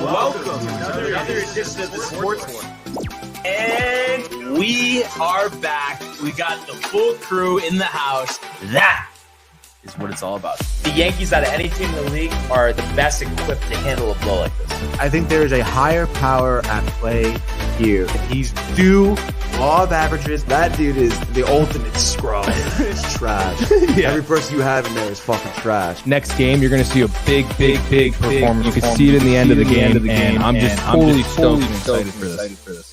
Welcome to another edition of the Sports One. And we are back. We got the full crew in the house. That is what it's all about. The Yankees, out of any team in the league, are the best equipped to handle a blow like this. I think there is a higher power at play here. He's due law of averages. That dude is the ultimate scrub. It's trash. Yeah. Every person you have in there is fucking trash. Next game, you're going to see a big performance. You can see it in the end of the game, and I'm just totally stoked and excited for this.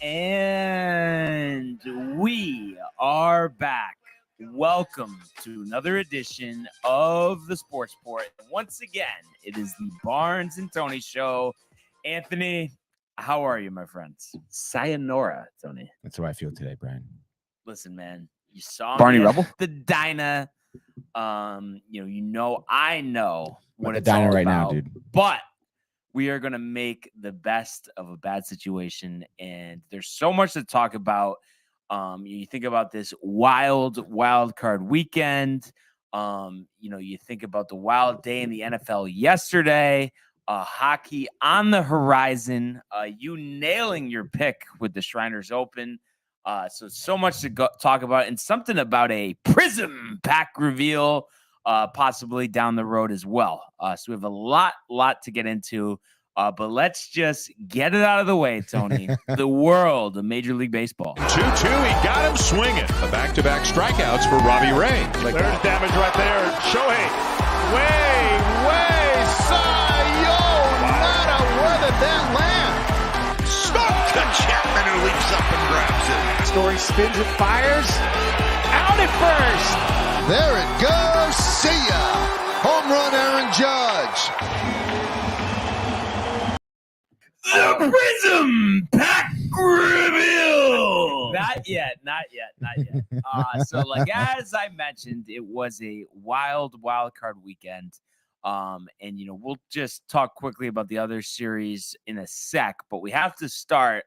And we are back. Welcome to another edition of the Sports Port. Once again, it is the Barnes and Tony Show. Anthony, how are you, my friends? Sayonara, Tony. That's how I feel today, Brian. Listen, man, you saw Barney me Rubble? at the Dyna. I know what the it's Dyna all right about, now, dude. But we are going to make the best of a bad situation, and there's so much to talk about. You think about this wild card weekend. You think about the wild day in the NFL yesterday. Hockey on the horizon. You nailing your pick with the Shriners Open. So much to talk about, and something about a Prism pack reveal, possibly down the road as well. So we have a lot to get into. But let's just get it out of the way, Tony. The world of Major League Baseball. 2-2, he got him swinging. The back-to-back strikeouts for Robbie Ray. There's damage right there. Shohei, way, Cy-Yo, nada, where did that land? Stuck to Chapman, who leaps up and grabs it. Story spins and fires. Out at first. There it goes. See ya. Home run, Aaron Judge. The Prism pack reveal. Not yet. So, as I mentioned, it was a wild card weekend. And we'll just talk quickly about the other series in a sec, but we have to start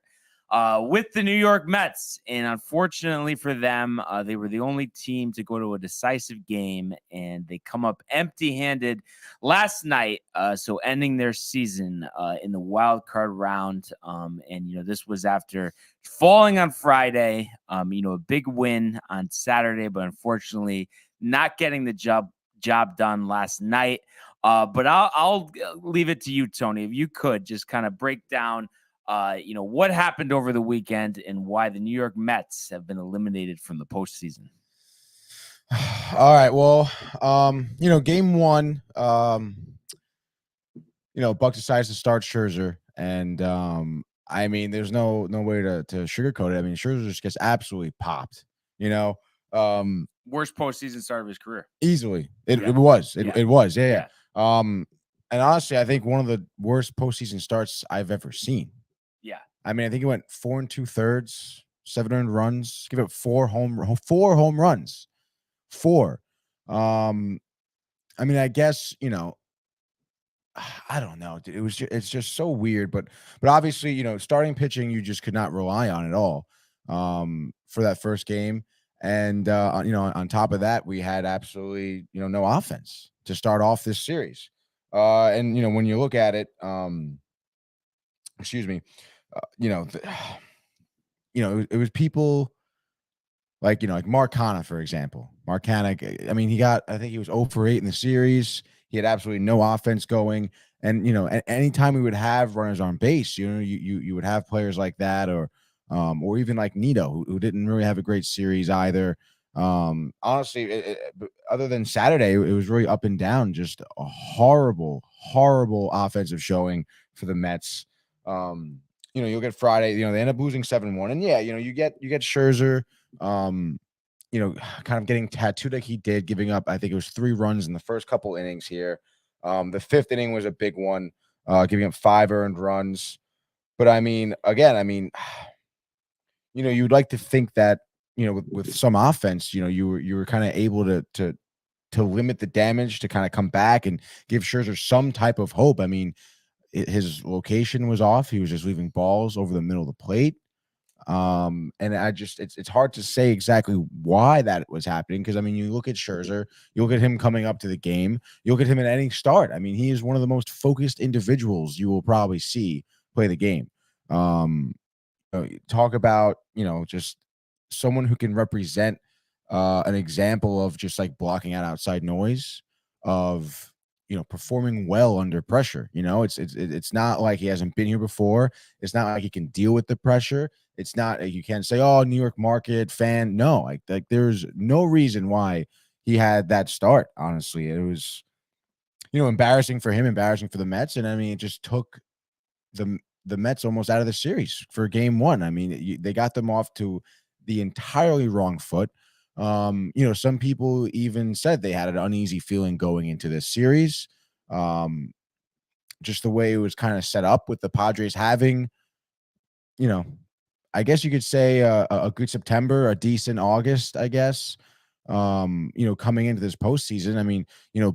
with the New York Mets. And unfortunately for them, they were the only team to go to a decisive game, and they come up empty-handed last night. So ending their season in the wild card round. This was after falling on Friday, a big win on Saturday, but unfortunately not getting the job done last night. But I'll leave it to you, Tony, if you could just kind of break down what happened over the weekend and why the New York Mets have been eliminated from the postseason. All right. Well, game one, Buck decides to start Scherzer, and there's no way to sugarcoat it. I mean, Scherzer just gets absolutely popped. Worst postseason start of his career. Easily. It was. Yeah. And honestly, I think one of the worst postseason starts I've ever seen. Yeah. I think he went 4 2/3, 7 earned runs, give up 4 home runs. 4. I guess, I don't know. It's just so weird, but obviously, starting pitching, you just could not rely on at all for that first game. And, on top of that, we had absolutely, no offense to start off this series. When you look at it, it was people like Mark Hanna, for example. Mark Hanna, I think he was 0 for 8 in the series. He had absolutely no offense going. And, anytime we would have runners on base, you would have players like that, or even like Nito, who didn't really have a great series either. Honestly, other than Saturday, it was really up and down, just a horrible offensive showing for the Mets. You'll get Friday, they end up losing 7-1. And you get Scherzer, kind of getting tattooed like he did, giving up, I think it was 3 runs in the first couple innings here. The 5th inning was a big one, giving up 5 earned runs. But you'd like to think that, with some offense, you were kind of able to limit the damage, to kind of come back and give Scherzer some type of hope. His location was off. He was just leaving balls over the middle of the plate. And it's hard to say exactly why that was happening. Cause I mean, you look at Scherzer, you look at him coming up to the game, you look at him at any start. I mean, he is one of the most focused individuals you will probably see play the game. Talk about, just someone who can represent an example of just like blocking out outside noise, of performing well under pressure. It's not like he hasn't been here before. It's not like he can deal with the pressure. It's not like you can't say, oh, New York market fan. No, like there's no reason why he had that start. Honestly, it was embarrassing for him, embarrassing for the Mets, and I mean, it just took the Mets almost out of the series for game one. I mean, they got them off to the entirely wrong foot. Some people even said they had an uneasy feeling going into this series. Just the way it was kind of set up with the Padres having, I guess you could say a good September, a decent August, I guess. Coming into this postseason, I mean,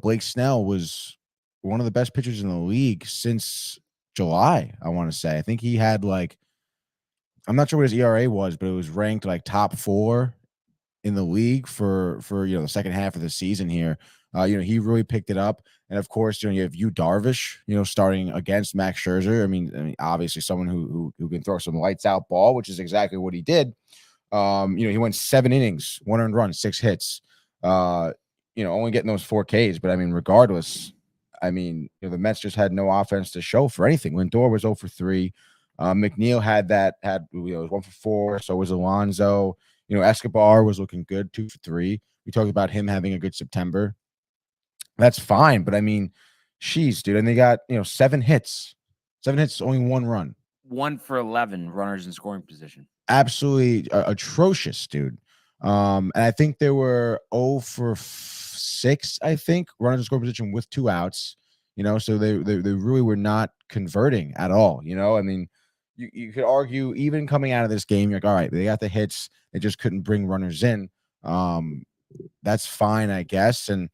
Blake Snell was one of the best pitchers in the league since July, I want to say. I think he had I'm not sure what his ERA was, but it was ranked like top 4 in the league for the second half of the season here. He really picked it up. And of course, you have Darvish, starting against Max Scherzer. I mean, obviously someone who can throw some lights out ball, which is exactly what he did. He went 7 innings, 1 earned run, 6 hits, only getting those 4 Ks. But I mean, regardless, the Mets just had no offense to show for anything. Lindor was 0 for 3. McNeil had was 1 for 4. So was Alonso. Escobar was looking good, 2 for 3. We talked about him having a good September. That's fine, but I mean, sheesh, dude. And they got 7 hits, only 1 run. 1 for 11 runners in scoring position. Absolutely atrocious, dude. And I think they were 0 for 6. I think runners in scoring position with 2 outs. So they really were not converting at all. I mean, you could argue even coming out of this game, you're like, all right, they got the hits, they just couldn't bring runners in. That's fine, I guess. And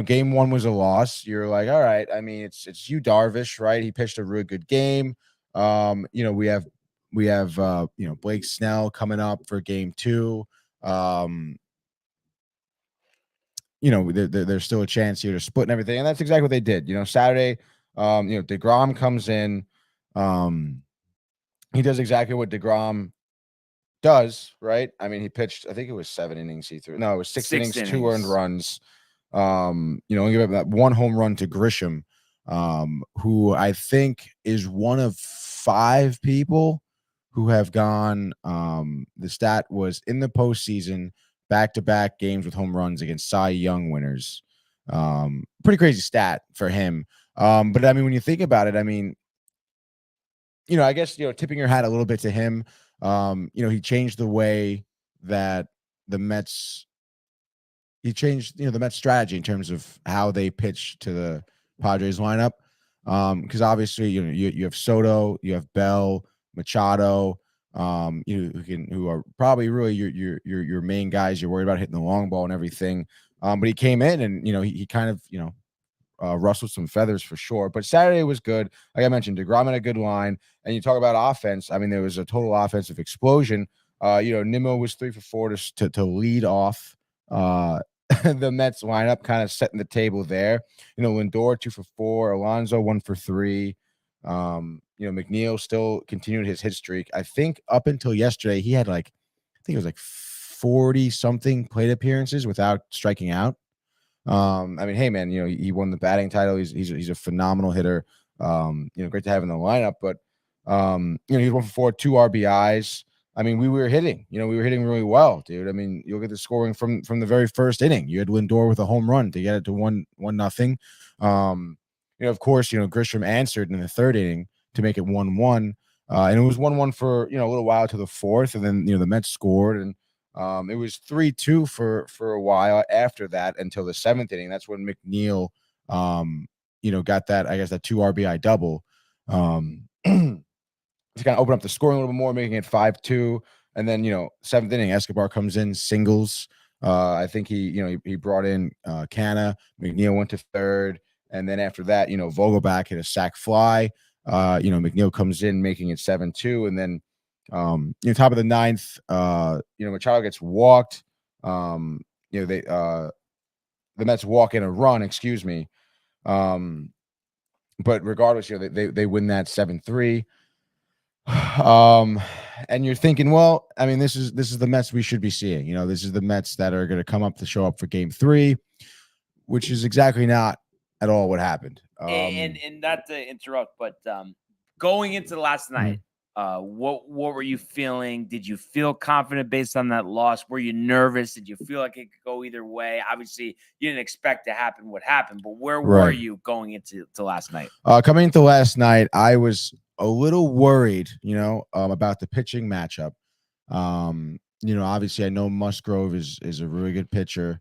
game 1 was a loss. You're like, all right. I mean, it's Darvish, right? He pitched a really good game. We have Blake Snell coming up for game 2. There's still a chance here to split and everything, and that's exactly what they did. Saturday, DeGrom comes in. He does exactly what DeGrom does, right? I mean, he pitched, I think it was 7 innings he threw. No, it was 6 innings, 2 earned runs. Only give up that 1 home run to Grisham, who I think is one of 5 people who have gone. The stat was in the postseason, back-to-back games with home runs against Cy Young winners. Pretty crazy stat for him. But I mean, when you think about it, I mean, I guess, tipping your hat a little bit to him. He changed the way that the Mets, the Mets strategy in terms of how they pitch to the Padres lineup. Because obviously, you have Soto, you have Bell, Machado, who are probably really your main guys. You're worried about hitting the long ball and everything. But he came in and, he kind of, rustled some feathers for sure. But Saturday was good. Like I mentioned, DeGrom had a good line. And you talk about offense. I mean, there was a total offensive explosion. Nimmo was 3 for 4 to lead off the Mets lineup, kind of setting the table there. Lindor 2 for 4, Alonso 1 for 3. McNeil still continued his hit streak. I think up until yesterday, he had I think it was 40 something plate appearances without striking out. I mean, hey man, he won the batting title. He's a phenomenal hitter. Great to have in the lineup, but he's 1 for 4, 2 RBIs. I mean, we were hitting, we were hitting really well, dude. I mean, you look at the scoring from the very first inning. You had Lindor with a home run to get it to 1-0. Of course, Grisham answered in the 3rd inning to make it 1-1. And it was 1-1 for, a little while to the 4th. And then, the Mets scored, and it was 3-2 for a while after that until the 7th inning. That's when McNeil, got that, I guess, that 2 RBI double. To kind of open up the scoring a little bit more, making it 5-2. And then, 7th inning, Escobar comes in, singles. I think he brought in Canna. McNeil went to 3rd. And then after that, Vogelbach hit a sac fly. McNeil comes in, making it 7-2. And then, Top of the ninth, Machado gets walked. The Mets walk in a run, excuse me. But regardless, they win that 7-3. And you're thinking, well, I mean, this is the Mets we should be seeing. This is the Mets that are going to come up to show up for Game 3, which is exactly not at all what happened. And not to interrupt, but going into last night, what were you feeling? Did you feel confident based on that loss? Were you nervous? Did you feel like it could go either way? Obviously, you didn't expect to happen what happened, but where were you going into last night? Coming into last night, I was a little worried, about the pitching matchup. Obviously I know Musgrove is a really good pitcher.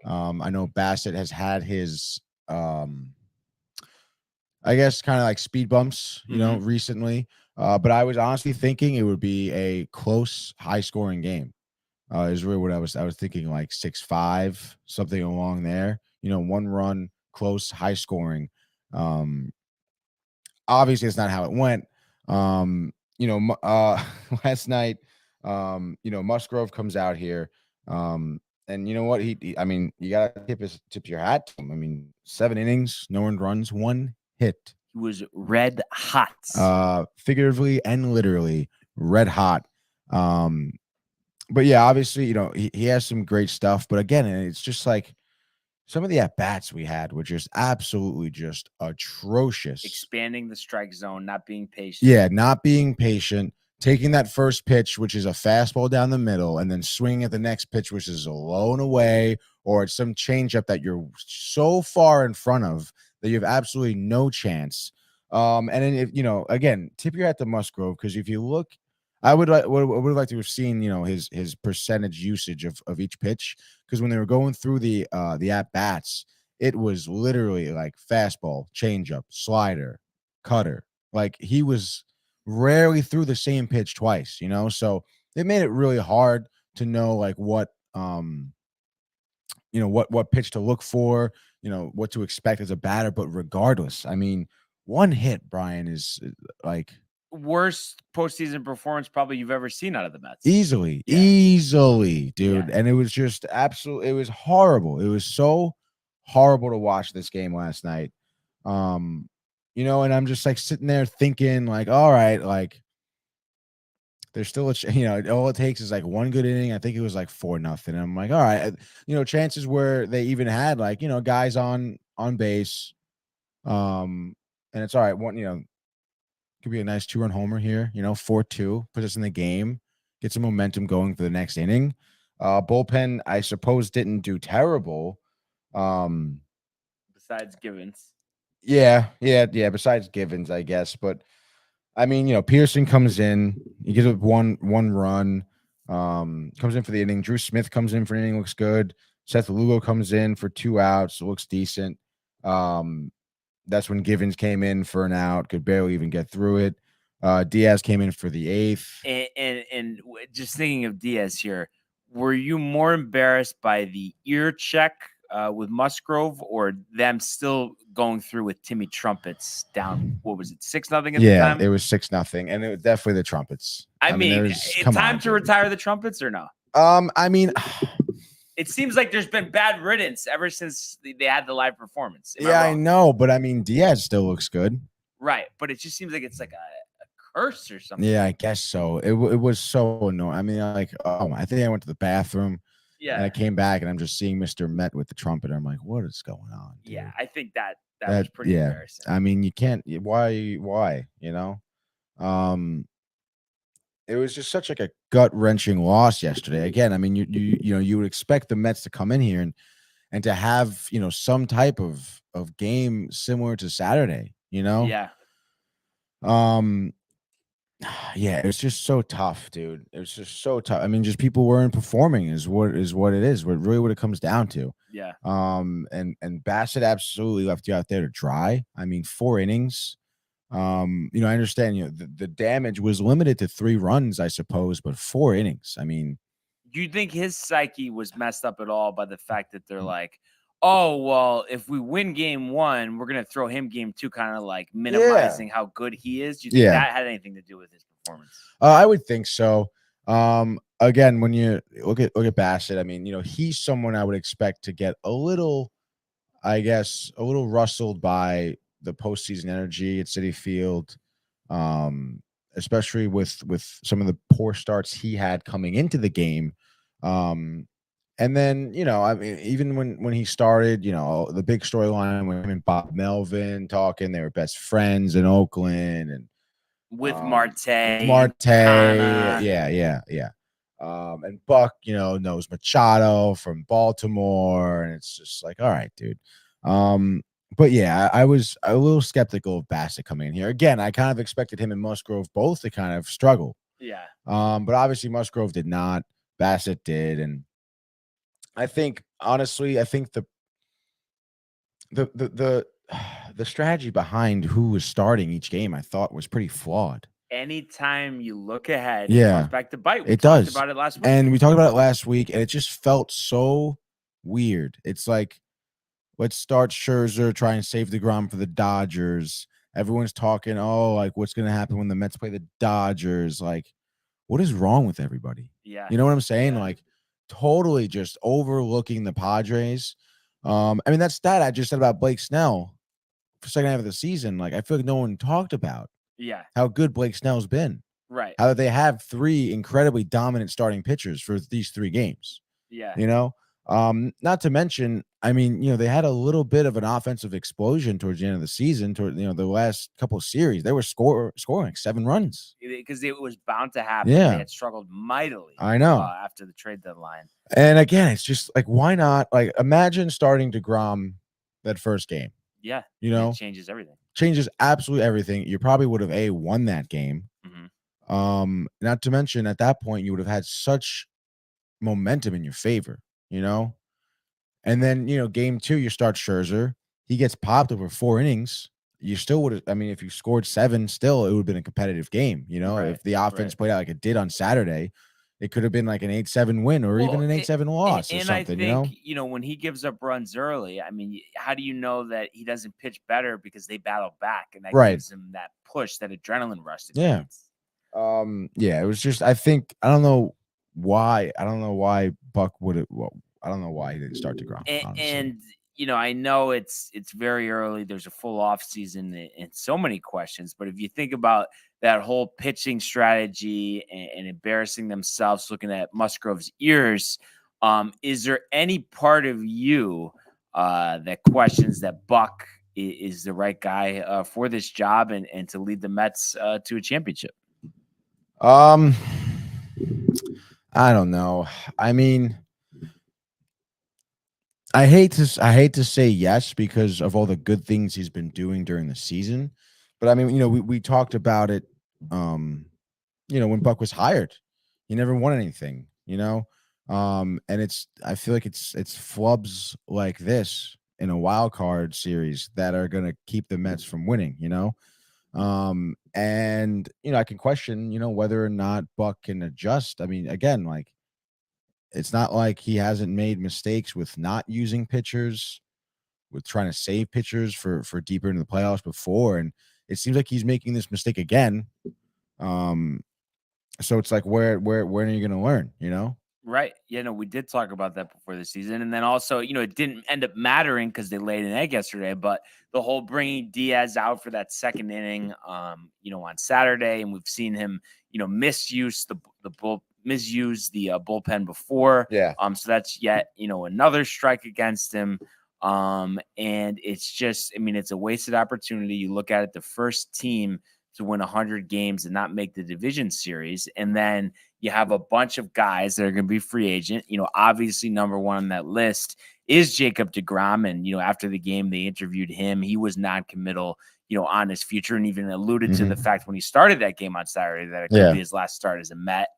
I know Bassett has had his, I guess, kind of like speed bumps, recently. But I was honestly thinking it would be a close, high-scoring game. Is really what I was thinking, like 6-5, something along there. One run, close, high-scoring. Obviously, it's not how it went. Last night, Musgrove comes out here. And you know what? You gotta tip your hat to him. I mean, 7 innings, no earned runs, 1 hit. He was red hot. Figuratively and literally red hot. But yeah, obviously, he has some great stuff. But again, it's just like some of the at-bats we had were just absolutely just atrocious. Expanding the strike zone, not being patient. Yeah, not being patient. Taking that first pitch, which is a fastball down the middle, and then swinging at the next pitch, which is a low and away, or it's some changeup that you're so far in front of that you have absolutely no chance. And then again, tip your hat to Musgrove, because if you look, I would have liked to have seen, his percentage usage of each pitch, because when they were going through the at bats, it was literally like fastball, changeup, slider, cutter. Like he was rarely threw the same pitch twice, so it made it really hard to know like what pitch to look for, what to expect as a batter. But regardless, I mean, 1 hit, Brian, is like worst postseason performance probably you've ever seen out of the Mets. Easily, dude. Yeah. And it was just it was horrible. It was so horrible to watch this game last night. And I'm just like sitting there thinking like, all right, like there's still all it takes is like 1 good inning. I think it was like 4-0. I'm like, all right, chances where they even had like, guys on base. And it's all right. One, could be a nice 2-run homer here, 4-2, puts us in the game, get some momentum going for the next inning. Bullpen, I suppose, didn't do terrible. Besides Givens. Yeah. Besides Givens, I guess. But I mean, Pearson comes in, he gives up one run, comes in for the inning. Drew Smith comes in for an inning, looks good. Seth Lugo comes in for 2 outs, looks decent. That's when Givens came in for an out, could barely even get through it. Diaz came in for the 8th. And just thinking of Diaz here, were you more embarrassed by the ear check with Musgrove, or them still going through with Timmy Trumpets down? What was it, 6-0 at the time? Yeah, it was 6-0, and it was definitely the Trumpets. I mean time to retire the Trumpets or no? I mean, it seems like there's been bad riddance ever since they had the live performance. I know, but I mean, Diaz still looks good. Right, but it just seems like it's like a curse or something. Yeah, I guess so. It was so annoying. I mean, like, I think I went to the bathroom. Yeah, and I came back and I'm just seeing Mr. Met with the trumpet. I'm like, what is going on, dude? Yeah, I think that was pretty embarrassing. I mean, you can't. Why? It was just such like a gut-wrenching loss yesterday. Again, I mean, you would expect the Mets to come in here and to have some type of game similar to Saturday. Yeah. Yeah, it was just so tough, dude. It was just so tough. I mean, just people weren't performing is what it is. What it comes down to. Yeah. And Bassett absolutely left you out there to dry. I mean, 4 innings. I understand, the damage was limited to 3 runs, I suppose, but 4 innings. I mean, do you think his psyche was messed up at all by the fact that they're like, oh, well, if we win game 1, we're going to throw him game 2, kind of like minimizing how good he is? Do you think that had anything to do with his performance? performance. I would think so. Again, when you look at Bassett, I mean, he's someone I would expect to get a little, I guess, a little rustled by the postseason energy at Citi Field, especially with some of the poor starts he had coming into the game. And then, I mean, even when he started, the big storyline with him and Bob Melvin talking, they were best friends in Oakland, and with Marte, yeah. And Buck, knows Machado from Baltimore, and it's just like, all right, dude. But yeah, I was a little skeptical of Bassett coming in here. Again, I kind of expected him and Musgrove both to kind of struggle. Yeah. But obviously Musgrove did not. Bassett did, and I think honestly, the strategy behind who was starting each game, I thought, was pretty flawed. Anytime you look ahead, Yeah, it comes back to bite. It does. About it last week. And we talked about it last week, and it just felt so weird. It's like, let's start Scherzer, try and save DeGrom for the Dodgers. Everyone's talking, like, what's going to happen when the Mets play the Dodgers? Like, what is wrong with everybody? Yeah. You know what I'm saying? Yeah. Like, totally just overlooking the Padres. I mean, that stat I just said about Blake Snell for second half of the season, like, I feel like no one talked about how good Blake Snell's been. Right. How they have 3 incredibly dominant starting pitchers for these 3 games. Yeah. Not to mention, I mean, they had a little bit of an offensive explosion towards the end of the season. Toward the last couple of series, they were scoring like 7 runs because it was bound to happen. Yeah, they had struggled mightily. I know after the trade deadline. And again, it's just like, why not? Like, imagine starting DeGrom that first game. Yeah, it changes everything. Changes absolutely everything. You probably would have won that game. Mm-hmm. Not to mention, at that point, you would have had such momentum in your favor. And then, game 2, you start Scherzer. He gets popped over 4 innings. You still would have, I mean, if you scored 7, still, it would have been a competitive game. Right, if the offense played out like it did on Saturday, it could have been like an 8-7 win or even an 8-7 loss or something, I think, when he gives up runs early, I mean, how do you know that he doesn't pitch better because they battle back and that gives him that push, that adrenaline rush that he needs. Yeah, it was just, I don't know why Buck would have, I don't know why he didn't start DeGrom. And I know it's very early. There's a full off season and so many questions. But if you think about that whole pitching strategy and embarrassing themselves, looking at Musgrove's ears, is there any part of you that questions that Buck is the right guy for this job and to lead the Mets to a championship? I don't know. I mean, I hate to say yes because of all the good things he's been doing during the season, but I mean, we talked about it. When Buck was hired, he never won anything. And I feel like it's flubs like this in a wild card series that are gonna keep the Mets from winning. And I can question whether or not Buck can adjust. I mean, again, like, it's not like he hasn't made mistakes with not using pitchers, with trying to save pitchers for deeper into the playoffs before, and it seems like he's making this mistake again. So it's like, when are you going to learn? Right. We did talk about that before the season, and then also, it didn't end up mattering because they laid an egg yesterday. But the whole bringing Diaz out for that second inning, on Saturday, and we've seen him, misuse the bullpen before. Yeah. So that's yet, another strike against him. And it's just, it's a wasted opportunity. You look at it, the first team to win 100 games and not make the division series. And then you have a bunch of guys that are going to be free agent. Obviously number one on that list is Jacob deGrom. And, after the game, they interviewed him. He was non-committal, on his future, and even alluded to the fact when he started that game on Saturday that it could be his last start as a Met.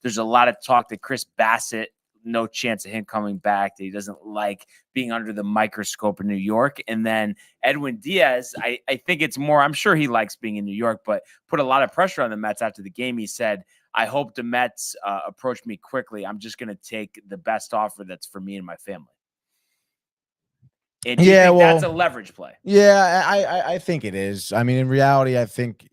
There's a lot of talk that Chris Bassett, no chance of him coming back, that he doesn't like being under the microscope in New York. And then Edwin Diaz, I think it's more, I'm sure he likes being in New York, but put a lot of pressure on the Mets after the game. He said, I hope the Mets approach me quickly. I'm just going to take the best offer that's for me and my family. And that's a leverage play. Yeah, I think it is. I mean, in reality, I think,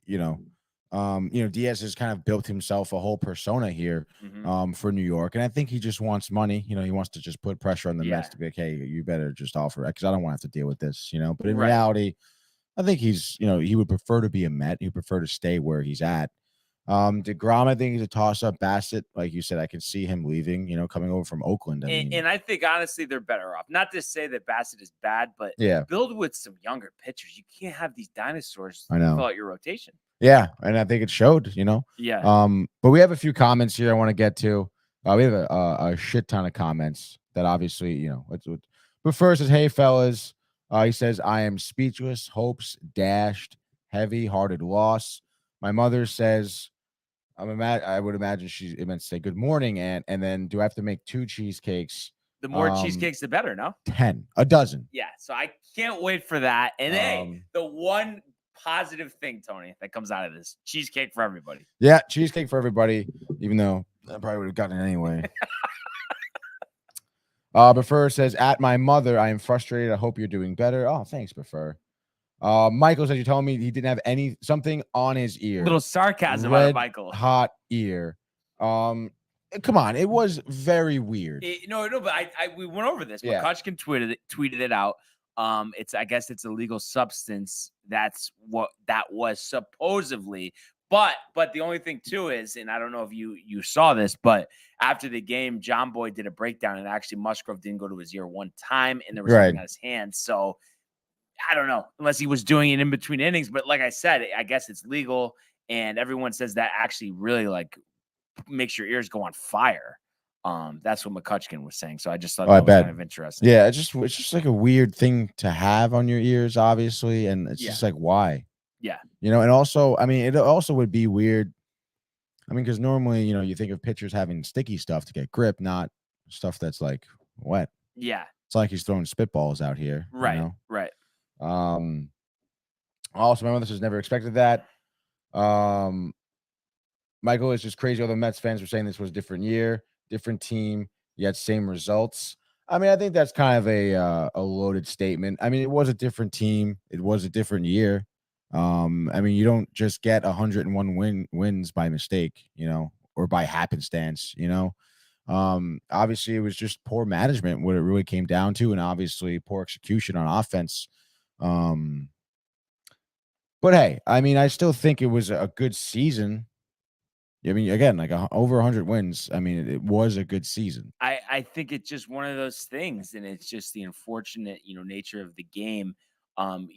Diaz has kind of built himself a whole persona here Mm-hmm. for New York. And I think he just wants money. He wants to just put pressure on the Mets Yeah. to be like, hey, you better just offer it because I don't want to have to deal with this, But in Right. reality, I think he's, he would prefer to be a Met. He'd prefer to stay where he's at. DeGrom, I think he's a toss-up. Bassett, like you said, I can see him leaving, coming over from Oakland. And I think, honestly, they're better off. Not to say that Bassett is bad, but build with some younger pitchers. You can't have these dinosaurs fill out your rotation. Yeah, and I think it showed, Yeah. But we have a few comments here I want to get to. We have a shit ton of comments that obviously, but first is, hey, fellas. He says, I am speechless, hopes dashed, heavy-hearted loss. My mother says, I would imagine it meant to say good morning, and then do I have to make 2 cheesecakes? The more cheesecakes, the better, no? 10, a dozen. Yeah, so I can't wait for that. And hey, the one positive thing, Tony, that comes out of this, cheesecake for everybody. Yeah, cheesecake for everybody, even though I probably would have gotten it anyway. Prefer says, at my mother, I am frustrated. I hope you're doing better. Oh, thanks, Prefer. Michael says, you told me he didn't have something on his ear. Little sarcasm out of Michael. Hot ear. Come on, it was very weird. But we went over this. Yeah. McCutcheon tweeted it out. I guess it's a legal substance. That's what that was supposedly. But the only thing too is, and I don't know if you saw this, but after the game, John Boy did a breakdown, and actually Musgrove didn't go to his ear one time, and there was something on his hand. So I don't know, unless he was doing it in between innings. But like I said, I guess it's legal, and everyone says that actually really makes your ears go on fire. That's what McCutcheon was saying. So I just thought that was kind of interesting. Yeah, it's just like a weird thing to have on your ears, obviously, and it's just like, why? Yeah. And also, it also would be weird. Because normally, you think of pitchers having sticky stuff to get grip, not stuff that's like wet. Yeah. It's like he's throwing spitballs out here. Right. Right. Also, my mother says never expected that. Michael is just crazy. All the Mets fans were saying this was a different year, different team, yet same results. I think that's kind of a loaded statement. It was a different team. It was a different year. You don't just get 101 wins by mistake, or by happenstance, Obviously, it was just poor management, what it really came down to, and obviously poor execution on offense. But hey, I still think it was a good season. Again, like over 100 wins. It was a good season. I think it's just one of those things, and it's just the unfortunate, nature of the game.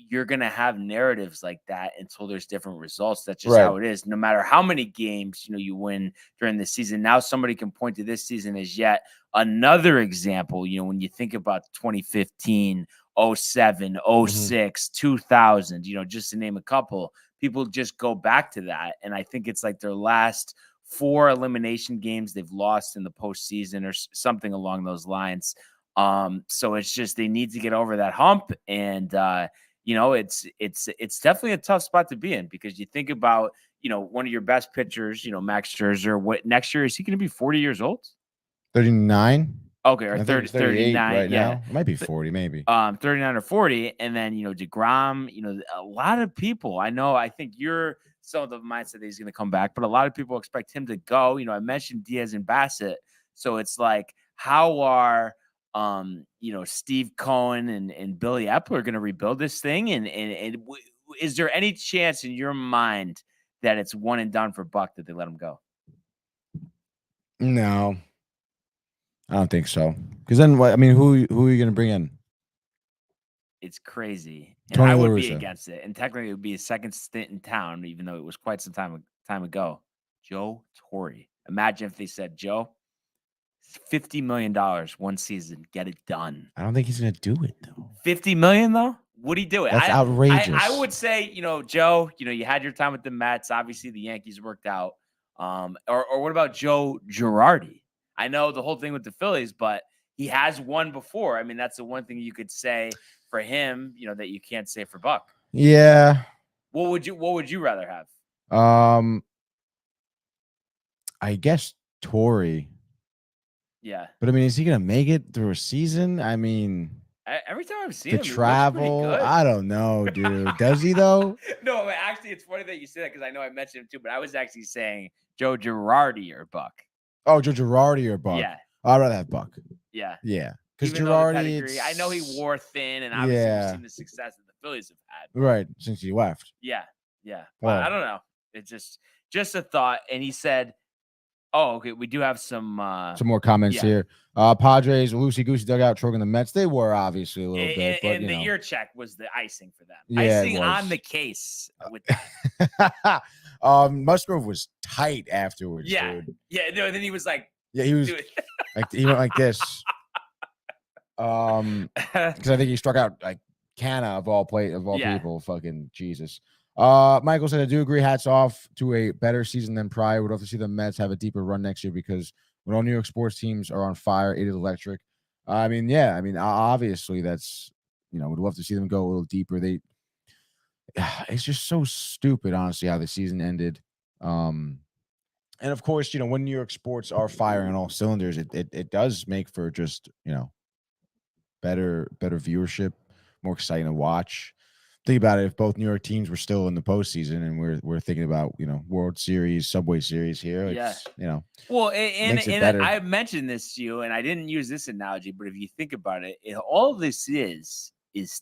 You're going to have narratives like that until there's different results. That's just how it is. No matter how many games, you win during the season. Now somebody can point to this season as yet another example. When you think about 2015, 07, 06, 2000, just to name a couple, people just go back to that. And I think it's like their last 4 elimination games they've lost in the postseason or something along those lines. So it's just they need to get over that hump, and it's definitely a tough spot to be in, because you think about one of your best pitchers, Max Scherzer. What next year is he going to be 40 years old? 39. Okay, or 39 right yeah. now. It might be 40, maybe. 39 or 40, and then DeGrom. A lot of people I think you're some of the mindset that he's going to come back, but a lot of people expect him to go. I mentioned Diaz and Bassett, so it's like, how are Steve Cohen and Billy Epler going to rebuild this thing? And is there any chance in your mind that it's one and done for Buck, that they let him go? No, I don't think so. Because then, who are you going to bring in? It's crazy. And Tony I would La be Russa. against it. And technically, it would be a second stint in town, even though it was quite some time ago. Joe Torre. Imagine if they said, Joe, $50 million one season, get it done. I don't think he's going to do it, though. $50 million, though? Would he do it? That's outrageous. I would say, Joe, you had your time with the Mets. Obviously, the Yankees worked out. Or what about Joe Girardi? I know the whole thing with the Phillies, but he has won before. That's the one thing you could say for him, that you can't say for Buck. Yeah. What would you rather have? I guess Torrey. Yeah. But is he going to make it through a season? Every time I've seen to him, travel. he looks pretty good. I don't know, dude. Does he though? No, actually, it's funny that you say that because I know I mentioned him too, but I was actually saying Joe Girardi or Buck. Oh, Joe Girardi or Buck? Yeah. I'd rather have Buck. Yeah. Yeah. Because Even though the Girardi, pedigree, I know he wore thin, and obviously we've seen the success that the Phillies have had. Right, since he left. Yeah. Yeah. Well, I don't know. It's just a thought. And he said, oh, okay, we do have some more comments here. Padres, loosey-goosey dugout, troking the Mets. They were obviously a little bit, but and the ear check was the icing for them. Yeah, icing on the case with that. Musgrove was tight afterwards, dude. Yeah, no, then he was like, yeah, he was like, he went like this. Because I think he struck out like Canna of all people. Fucking Jesus. Michael said, I do agree. Hats off to a better season than prior. Would love to see the Mets have a deeper run next year because when all New York sports teams are on fire, it is electric. Obviously that's, would love to see them go a little deeper. It's just so stupid, honestly, how the season ended. And of course, when New York sports are firing on all cylinders, it does make for just, better viewership, more exciting to watch. Think about it. If both New York teams were still in the postseason and we're thinking about, World Series, Subway Series here, well, makes it and better. I mentioned this to you, and I didn't use this analogy, but if you think about it, all this is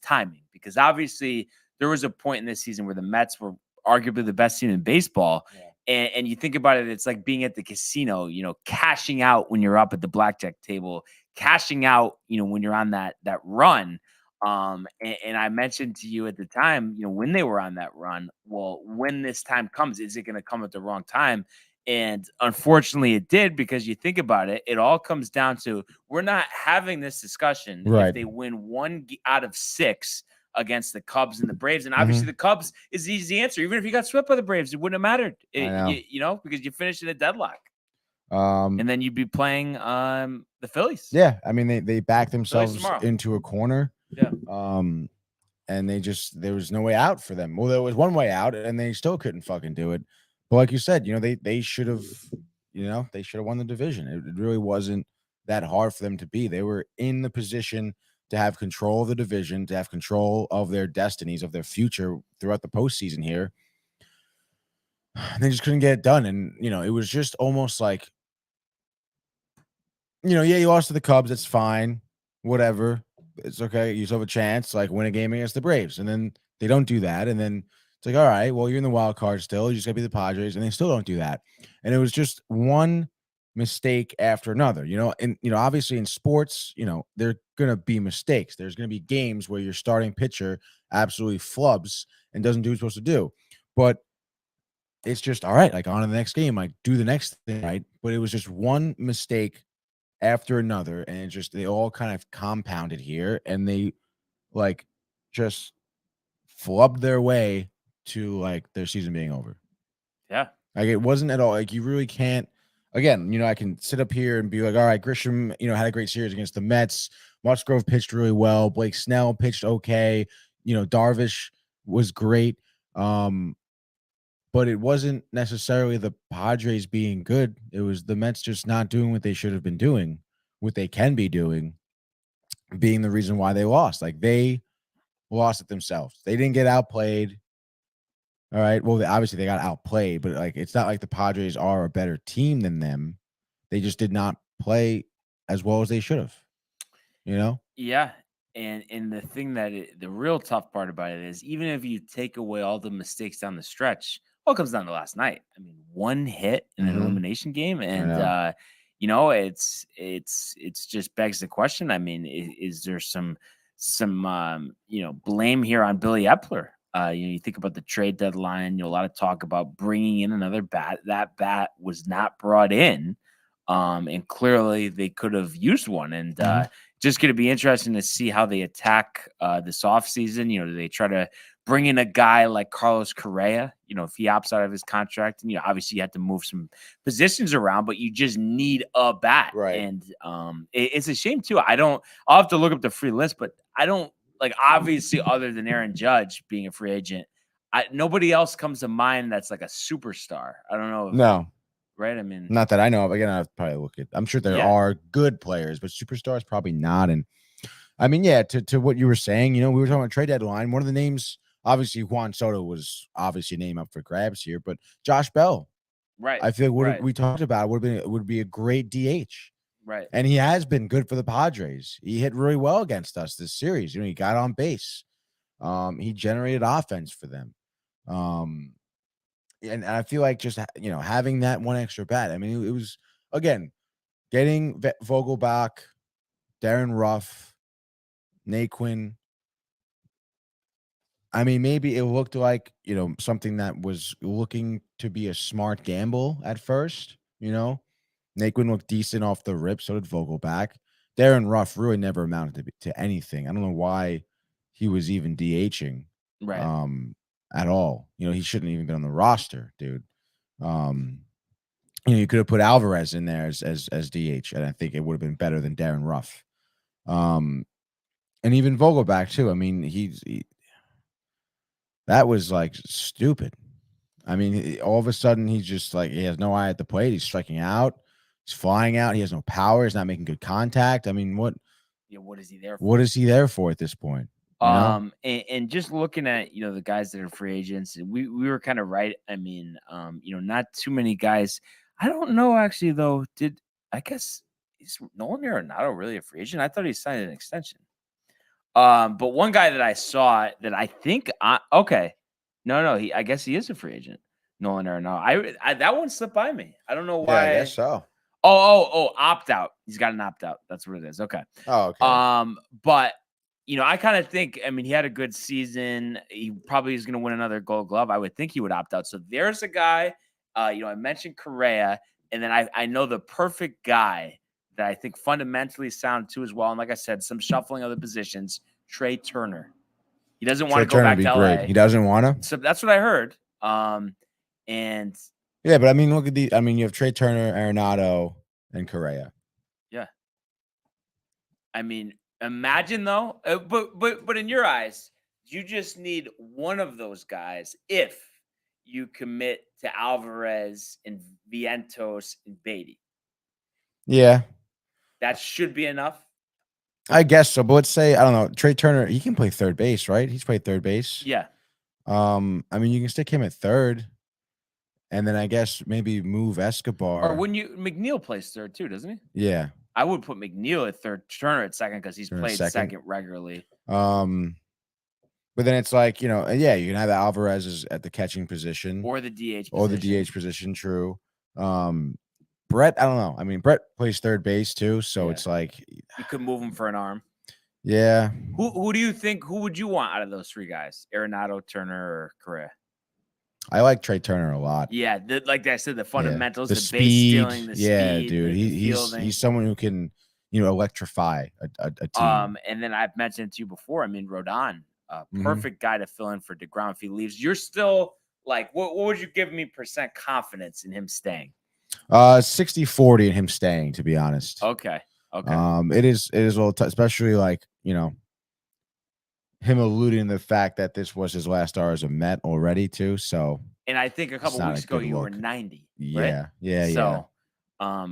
timing, because obviously there was a point in this season where the Mets were arguably the best team in baseball. Yeah. And you think about it, it's like being at the casino, cashing out when you're up at the blackjack table, cashing out, when you're on that run. And I mentioned to you at the time, when they were on that run, well, when this time comes, is it going to come at the wrong time? And unfortunately it did, because you think about it, it all comes down to, we're not having this discussion right. If they win 1 out of 6 against the Cubs and the Braves. And obviously the Cubs is the easy answer. Even if you got swept by the Braves, it wouldn't have mattered, because you finished in a deadlock. And then you'd be playing the Phillies. Yeah. I mean, they backed themselves into a corner. Yeah. And there was no way out for them. Well, there was one way out and they still couldn't fucking do it. But like you said, they should have, they should have won the division. It really wasn't that hard for them to be. They were in the position to have control of the division, to have control of their destinies, of their future throughout the postseason here. They just couldn't get it done. And, it was just almost like, you lost to the Cubs. It's fine. Whatever. It's okay. You still have a chance, like win a game against the Braves. And then they don't do that. And then it's like, all right, well, you're in the wild card still. You just got to be the Padres. And they still don't do that. And it was just one mistake after another, and obviously in sports, there are gonna be mistakes. There's gonna be games where your starting pitcher absolutely flubs and doesn't do what he's supposed to do, but it's just all right, like on to the next game, like do the next thing, right? But it was just one mistake after another, and they all kind of compounded here, and they like just flubbed their way to like their season being over. Yeah, like it wasn't at all like you really can't. Again, I can sit up here and be like, all right, Grisham, had a great series against the Mets. Musgrove pitched really well. Blake Snell pitched okay. Darvish was great. But it wasn't necessarily the Padres being good. It was the Mets just not doing what they should have been doing, what they can be doing, being the reason why they lost. Like they lost it themselves. They didn't get outplayed. All right. Well, obviously they got outplayed, but like it's not like the Padres are a better team than them. They just did not play as well as they should have. Yeah. And the thing the real tough part about it is, even if you take away all the mistakes down the stretch, all comes down to last night. I mean, one hit in an elimination game, and it's just begs the question. I mean, is there some blame here on Billy Epler? You think about the trade deadline, a lot of talk about bringing in another bat. That bat was not brought in. And clearly they could have used one. And just going to be interesting to see how they attack this offseason. Do they try to bring in a guy like Carlos Correa, if he opts out of his contract? And, obviously you have to move some positions around, but you just need a bat. Right. And it's a shame, too. I'll have to look up the free list, but I don't. Like, obviously, other than Aaron Judge being a free agent, nobody else comes to mind that's like a superstar. I don't know. No. Right? I mean, not that I know of. Again, I'll probably look at. I'm sure there are good players, but superstars probably not. And I mean, yeah, to what you were saying, we were talking about trade deadline. One of the names, obviously, Juan Soto was obviously a name up for grabs here, but Josh Bell, Right. I feel what right. we talked about would be a great DH. Right. And he has been good for the Padres. He hit really well against us this series. He got on base. He generated offense for them. And I feel like just having that one extra bat. I mean, it was again getting Vogelbach, Darren Ruff, Naquin. I mean, maybe it looked like something that was looking to be a smart gamble at first. Naquin looked decent off the rip. So did Vogelbach. Darren Ruff really never amounted to anything. I don't know why he was even DHing Right. at all. He shouldn't even been on the roster, dude. You could have put Alvarez in there as DH, and I think it would have been better than Darren Ruff. And even Vogelbach too. I mean, that was like stupid. I mean, all of a sudden he's just like he has no eye at the plate. He's striking out. He's flying out. He has no power. He's not making good contact. I mean, what? Yeah, what is he there for? What is he there for at this point? And just looking at the guys that are free agents, we were kind of right. I mean, not too many guys. I don't know actually though. I guess is Nolan Arenado really a free agent? I thought he signed an extension. But one guy that I saw that I think okay. No, I guess he is a free agent. Nolan Arenado. I that one slipped by me. I don't know why. Yeah, I guess so. Oh, opt out. He's got an opt out. That's what it is. Okay. Oh, okay. But I kind of think, I mean, he had a good season. He probably is going to win another Gold Glove. I would think he would opt out. So there's a guy, I mentioned Correa, and then I know the perfect guy that I think fundamentally sound too as well. And like I said, some shuffling of the positions, Trey Turner. He doesn't want to go back to LA. Great. He doesn't want to. So that's what I heard. And yeah, but I mean, look at you have Trey Turner, Arenado, and Correa. Yeah. I mean, imagine though, but in your eyes, you just need one of those guys if you commit to Alvarez and Vientos and Beatty. Yeah. That should be enough. I guess so, but let's say, I don't know, Trey Turner, he can play third base, right? He's played third base. Yeah. I mean, you can stick him at third, and then I guess maybe move Escobar. Or McNeil plays third too, doesn't he? Yeah. I would put McNeil at third, Turner at second because he's played second regularly. But then it's like, you can have Alvarez at the catching position. Or the DH position. Or the DH position, true. Brett, I don't know. I mean, Brett plays third base too, so it's like you could move him for an arm. Yeah. Who do you think? Who would you want out of those three guys? Arenado, Turner, or Correa? I like Trey Turner a lot. Yeah, like I said, the fundamentals, the base speed, stealing, the speed. Dude, he's someone who can electrify a team. And then I've mentioned to you before. I mean, Rodon, perfect guy to fill in for DeGrom if he leaves. You're still like, what would you give me % confidence in him staying? 60-40 in him staying, to be honest. Okay. It is a little tough, especially like him alluding to the fact that this was his last star as a Met already too. So, and I think a couple weeks ago you were 90. Yeah, right? So,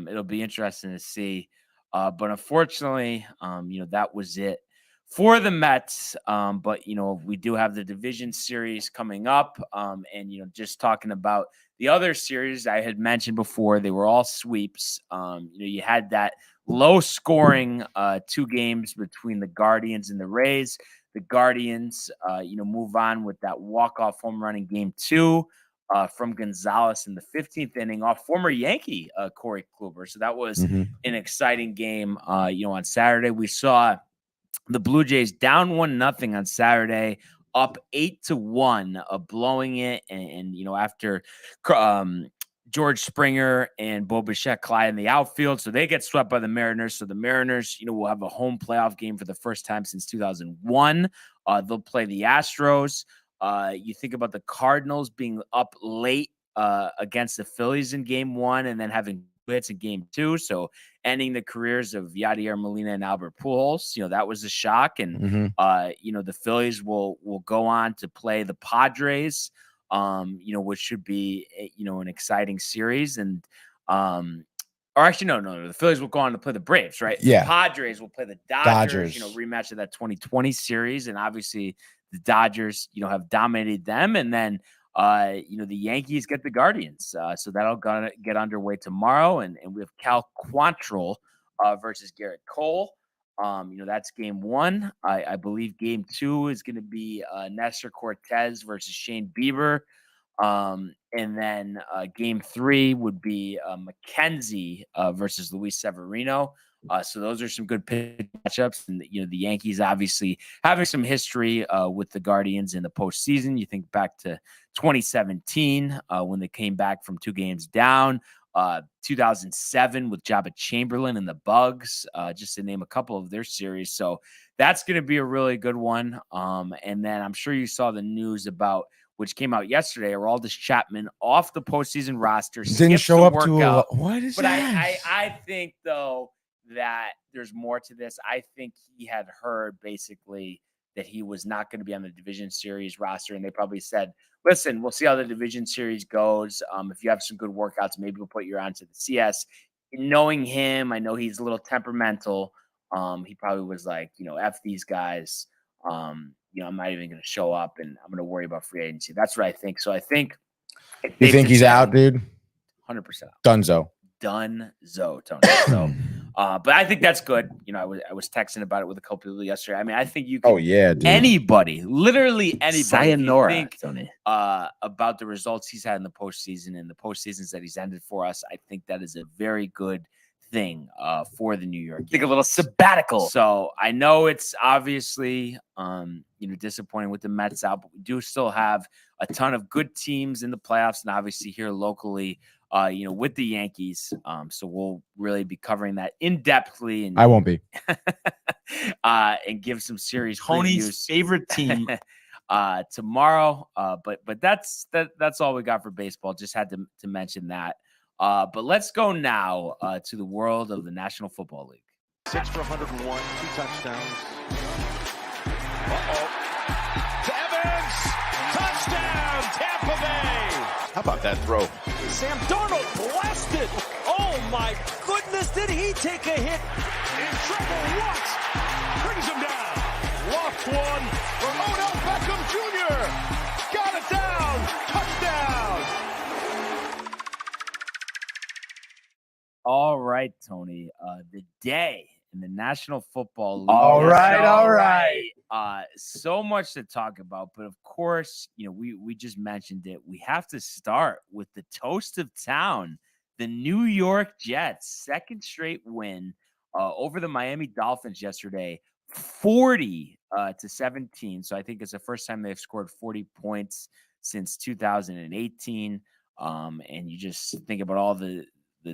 it'll be interesting to see. But unfortunately, that was it for the Mets. But we do have the division series coming up. And just talking about the other series I had mentioned before, they were all sweeps. You had that low scoring 2 games between the Guardians and the Rays. The Guardians, move on with that walk-off home run in game 2 from Gonzalez in the 15th inning off former Yankee Corey Kluber. So that was an exciting game. On Saturday, we saw the Blue Jays down 1-0 on Saturday, up 8-1, blowing it. And after George Springer and Bo Bichette Clyde in the outfield, so they get swept by the Mariners. So the Mariners, will have a home playoff game for the first time since 2001. They'll play the Astros. You think about the Cardinals being up late against the Phillies in game 1 and then having hits in game 2. So ending the careers of Yadier Molina and Albert Pujols, that was a shock. And, the Phillies will go on to play the Padres, which should be, an exciting series. And Or actually, no. The Phillies will go on to play the Braves, right? Yeah. The Padres will play the Dodgers. Rematch of that 2020 series. And obviously the Dodgers, have dominated them. And then, the Yankees get the Guardians. So that'll get underway tomorrow. And we have Cal Quantrill versus Garrett Cole. That's game 1. I believe game 2 is going to be Nestor Cortez versus Shane Bieber. And then game 3 would be McKenzie versus Luis Severino. So those are some good matchups. And, the Yankees obviously having some history with the Guardians in the postseason. You think back to 2017 when they came back from 2 games down. 2007 with Jabba Chamberlain and the Bugs, just to name a couple of their series. So that's going to be a really good one. And then I'm sure you saw the news about, which came out yesterday, Aroldis Chapman off the postseason roster. Didn't show up to what is but that? I think, though, that there's more to this. I think he had heard basically that he was not going to be on the division series roster. And they probably said, listen, we'll see how the division series goes. If you have some good workouts, maybe we'll put you on to the CS. Knowing him, I know he's a little temperamental. He probably was like, F these guys. I'm not even going to show up and I'm going to worry about free agency. That's what I think. So I think. You think he's out, dude? 100% out. Dunzo, Tony. So, but I think that's good. I was texting about it with a couple people yesterday. I mean, I think you can. Oh yeah, dude. Anybody, literally anybody. Sayonara, think, Tony. About the results he's had in the postseason and the postseasons that he's ended for us. I think that is a very good thing for the New York Yankees. Take a little sabbatical. So I know it's obviously disappointing with the Mets out, but we do still have a ton of good teams in the playoffs, and obviously here locally, with the Yankees. So we'll really be covering that in-depthly. And I won't be. and give some series Tony's previews favorite team tomorrow. But that's all we got for baseball. Just had to mention that. But let's go now to the world of the National Football League. 6 for 101, 2 touchdowns. To Evans, touchdown, Tampa Bay. How about that throw? Sam Darnold blasted. Oh my goodness, did he take a hit? In trouble, what? Brings him down. Lost one From Odell Beckham Jr. Got it down. Touchdown. All right, Tony. The day in the National Football League. All right. So much to talk about, but of course, we just mentioned it. We have to start with the toast of town, the New York Jets, second straight win over the Miami Dolphins yesterday, 40-17. So I think it's the first time they've scored 40 points since 2018. And you just think about all the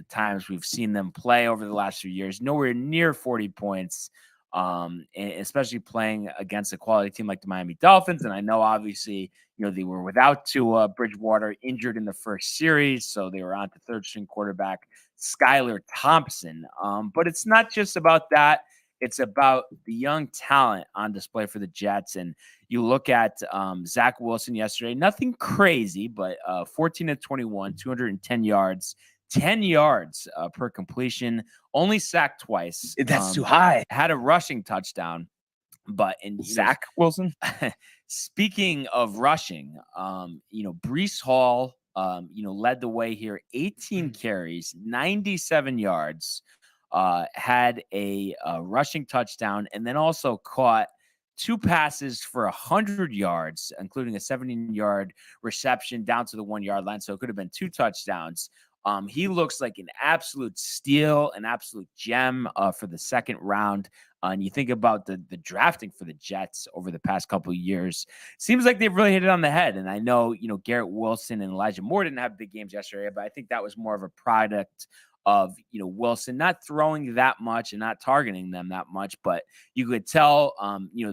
times we've seen them play over the last few years, nowhere near 40 points, and especially playing against a quality team like the Miami Dolphins. And I know, obviously, they were without Tua, Bridgewater injured in the first series, so they were on to third-string quarterback Skylar Thompson. But it's not just about that. It's about the young talent on display for the Jets. And you look at Zach Wilson yesterday, nothing crazy, but 14-21, 210 yards, 10 yards per completion, only sacked twice. That's too high. Had a rushing touchdown, but in Zach Wilson. Speaking of rushing, Breece Hall, led the way here, 18 carries, 97 yards, had a rushing touchdown, and then also caught 2 passes for 100 yards, including a 17-yard reception down to the 1-yard line. So it could have been 2 touchdowns. He looks like an absolute steal, an absolute gem for the second round. And you think about the drafting for the Jets over the past couple of years, seems like they've really hit it on the head. And I know, Garrett Wilson and Elijah Moore didn't have big games yesterday, but I think that was more of a product of, Wilson not throwing that much and not targeting them that much. But you could tell,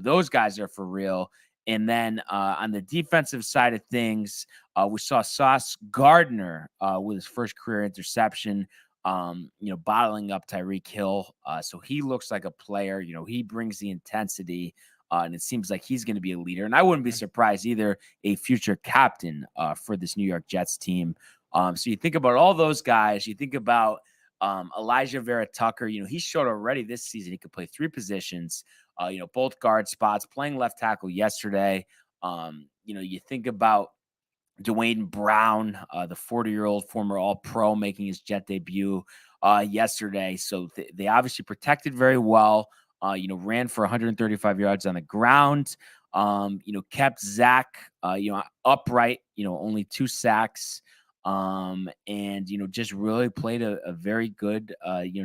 those guys are for real. And then on the defensive side of things, we saw Sauce Gardner with his first career interception, bottling up Tyreek Hill. So he looks like a player. He brings the intensity, and it seems like he's going to be a leader. And I wouldn't be surprised either, a future captain for this New York Jets team. So you think about all those guys. You think about Elijah Vera Tucker, he showed already this season he could play 3 positions, both guard spots, playing left tackle yesterday. You think about Dwayne Brown, the 40-year-old former All-Pro, making his Jet debut yesterday. So they obviously protected very well. Ran for 135 yards on the ground. Kept Zach, upright. Only 2 sacks. And just really played a very good,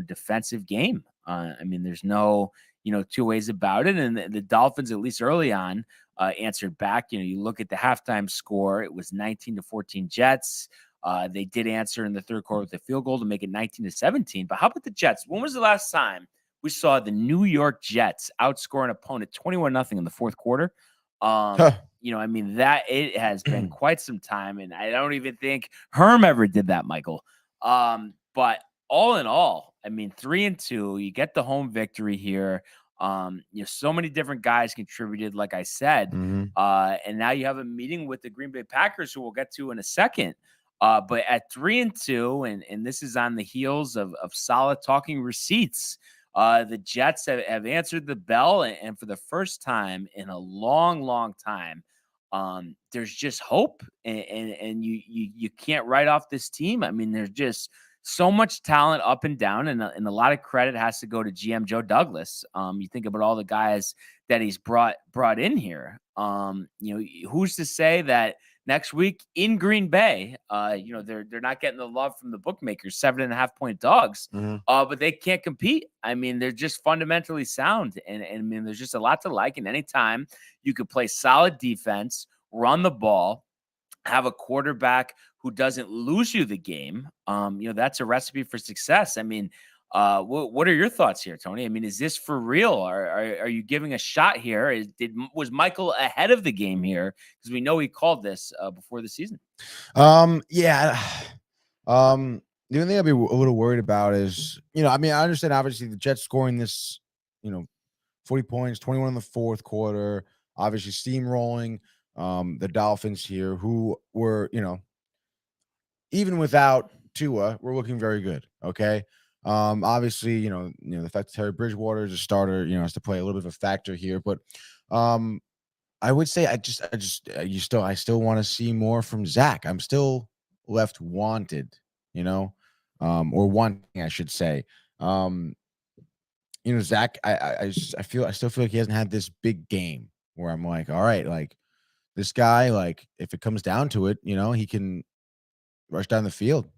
defensive game. There's no, 2 ways about it. And the Dolphins, at least early on, answered back. You look at the halftime score, it was 19-14 Jets. They did answer in the third quarter with a field goal to make it 19-17. But how about the Jets? When was the last time we saw the New York Jets outscore an opponent 21-0 in the fourth quarter? That it has been quite some time, and I don't even think Herm ever did that, Michael. But all in all, 3-2, you get the home victory here. So many different guys contributed, like I said, and now you have a meeting with the Green Bay Packers, who we'll get to in a second. But at 3-2, and this is on the heels of solid talking receipts. The Jets have answered the bell, and for the first time in a long, long time, there's just hope, and you can't write off this team. There's just so much talent up and down, and a lot of credit has to go to GM Joe Douglas. You think about all the guys that he's brought in here. Who's to say that next week in Green Bay, they're not getting the love from the bookmakers, 7.5-point dogs, but they can't compete. They're just fundamentally sound, and there's just a lot to like. And anytime you could play solid defense, run the ball, have a quarterback who doesn't lose you the game, that's a recipe for success. What are your thoughts here, Tony? Is this for real? Are you giving a shot here? Was Michael ahead of the game here? Because we know he called this before the season. Yeah. The only thing I'd be a little worried about is, I understand obviously the Jets scoring this, 40 points, 21 in the fourth quarter, obviously steamrolling the Dolphins here, who were, even without Tua, we're looking very good. Okay. Obviously, the fact that Terry Bridgewater is a starter, has to play a little bit of a factor here, but I would say I still want to see more from Zach. I'm still left wanted, or wanting, I should say. Zach, I still feel like he hasn't had this big game where I'm like, all right, like this guy, like if it comes down to it, he can rush down the field.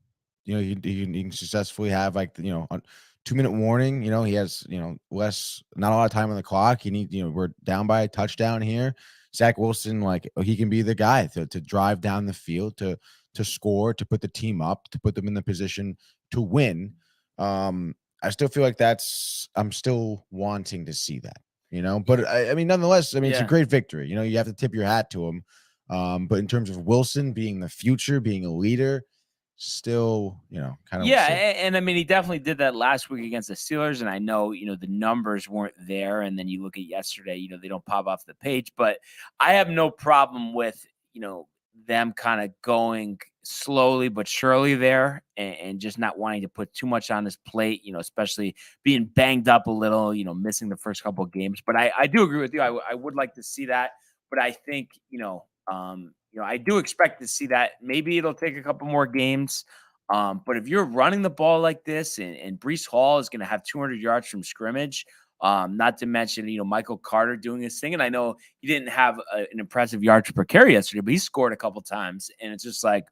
He can successfully have like, a 2-minute warning. He has, not a lot of time on the clock. We're down by a touchdown here. Zach Wilson, like he can be the guy to drive down the field, to score, to put the team up, to put them in the position to win. I still feel like I'm still wanting to see that, but nonetheless, it's a great victory. You have to tip your hat to him. But in terms of Wilson being the future, being a leader, still, kind of. Yeah, and he definitely did that last week against the Steelers, and I know, the numbers weren't there, and then you look at yesterday, they don't pop off the page, but I have no problem with, them kind of going slowly but surely there, and just not wanting to put too much on his plate, especially being banged up a little, missing the first couple of games. But I do agree with you. I would like to see that, but I think, I do expect to see that. Maybe it'll take a couple more games. But if you're running the ball like this, and Breece Hall is going to have 200 yards from scrimmage, not to mention, Michael Carter doing his thing. And I know he didn't have an impressive yards per carry yesterday, but he scored a couple times. And it's just like,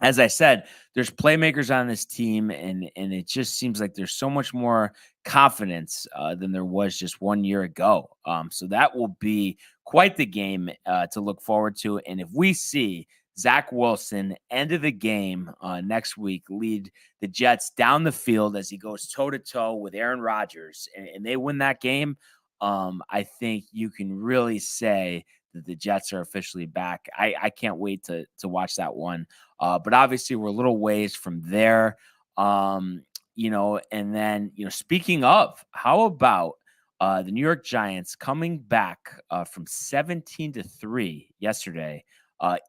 as I said, there's playmakers on this team, and it just seems like there's so much more confidence than there was just 1 year ago. So that will be quite the game to look forward to. And if we see Zach Wilson, end of the game next week, lead the Jets down the field as he goes toe-to-toe with Aaron Rodgers, and they win that game, I think you can really say that the Jets are officially back. I can't wait to watch that one. But obviously we're a little ways from there. And then, speaking of, how about the New York Giants coming back from 17-3 yesterday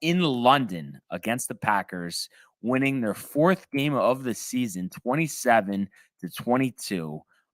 in London against the Packers, winning their 4th game of the season, 27-22.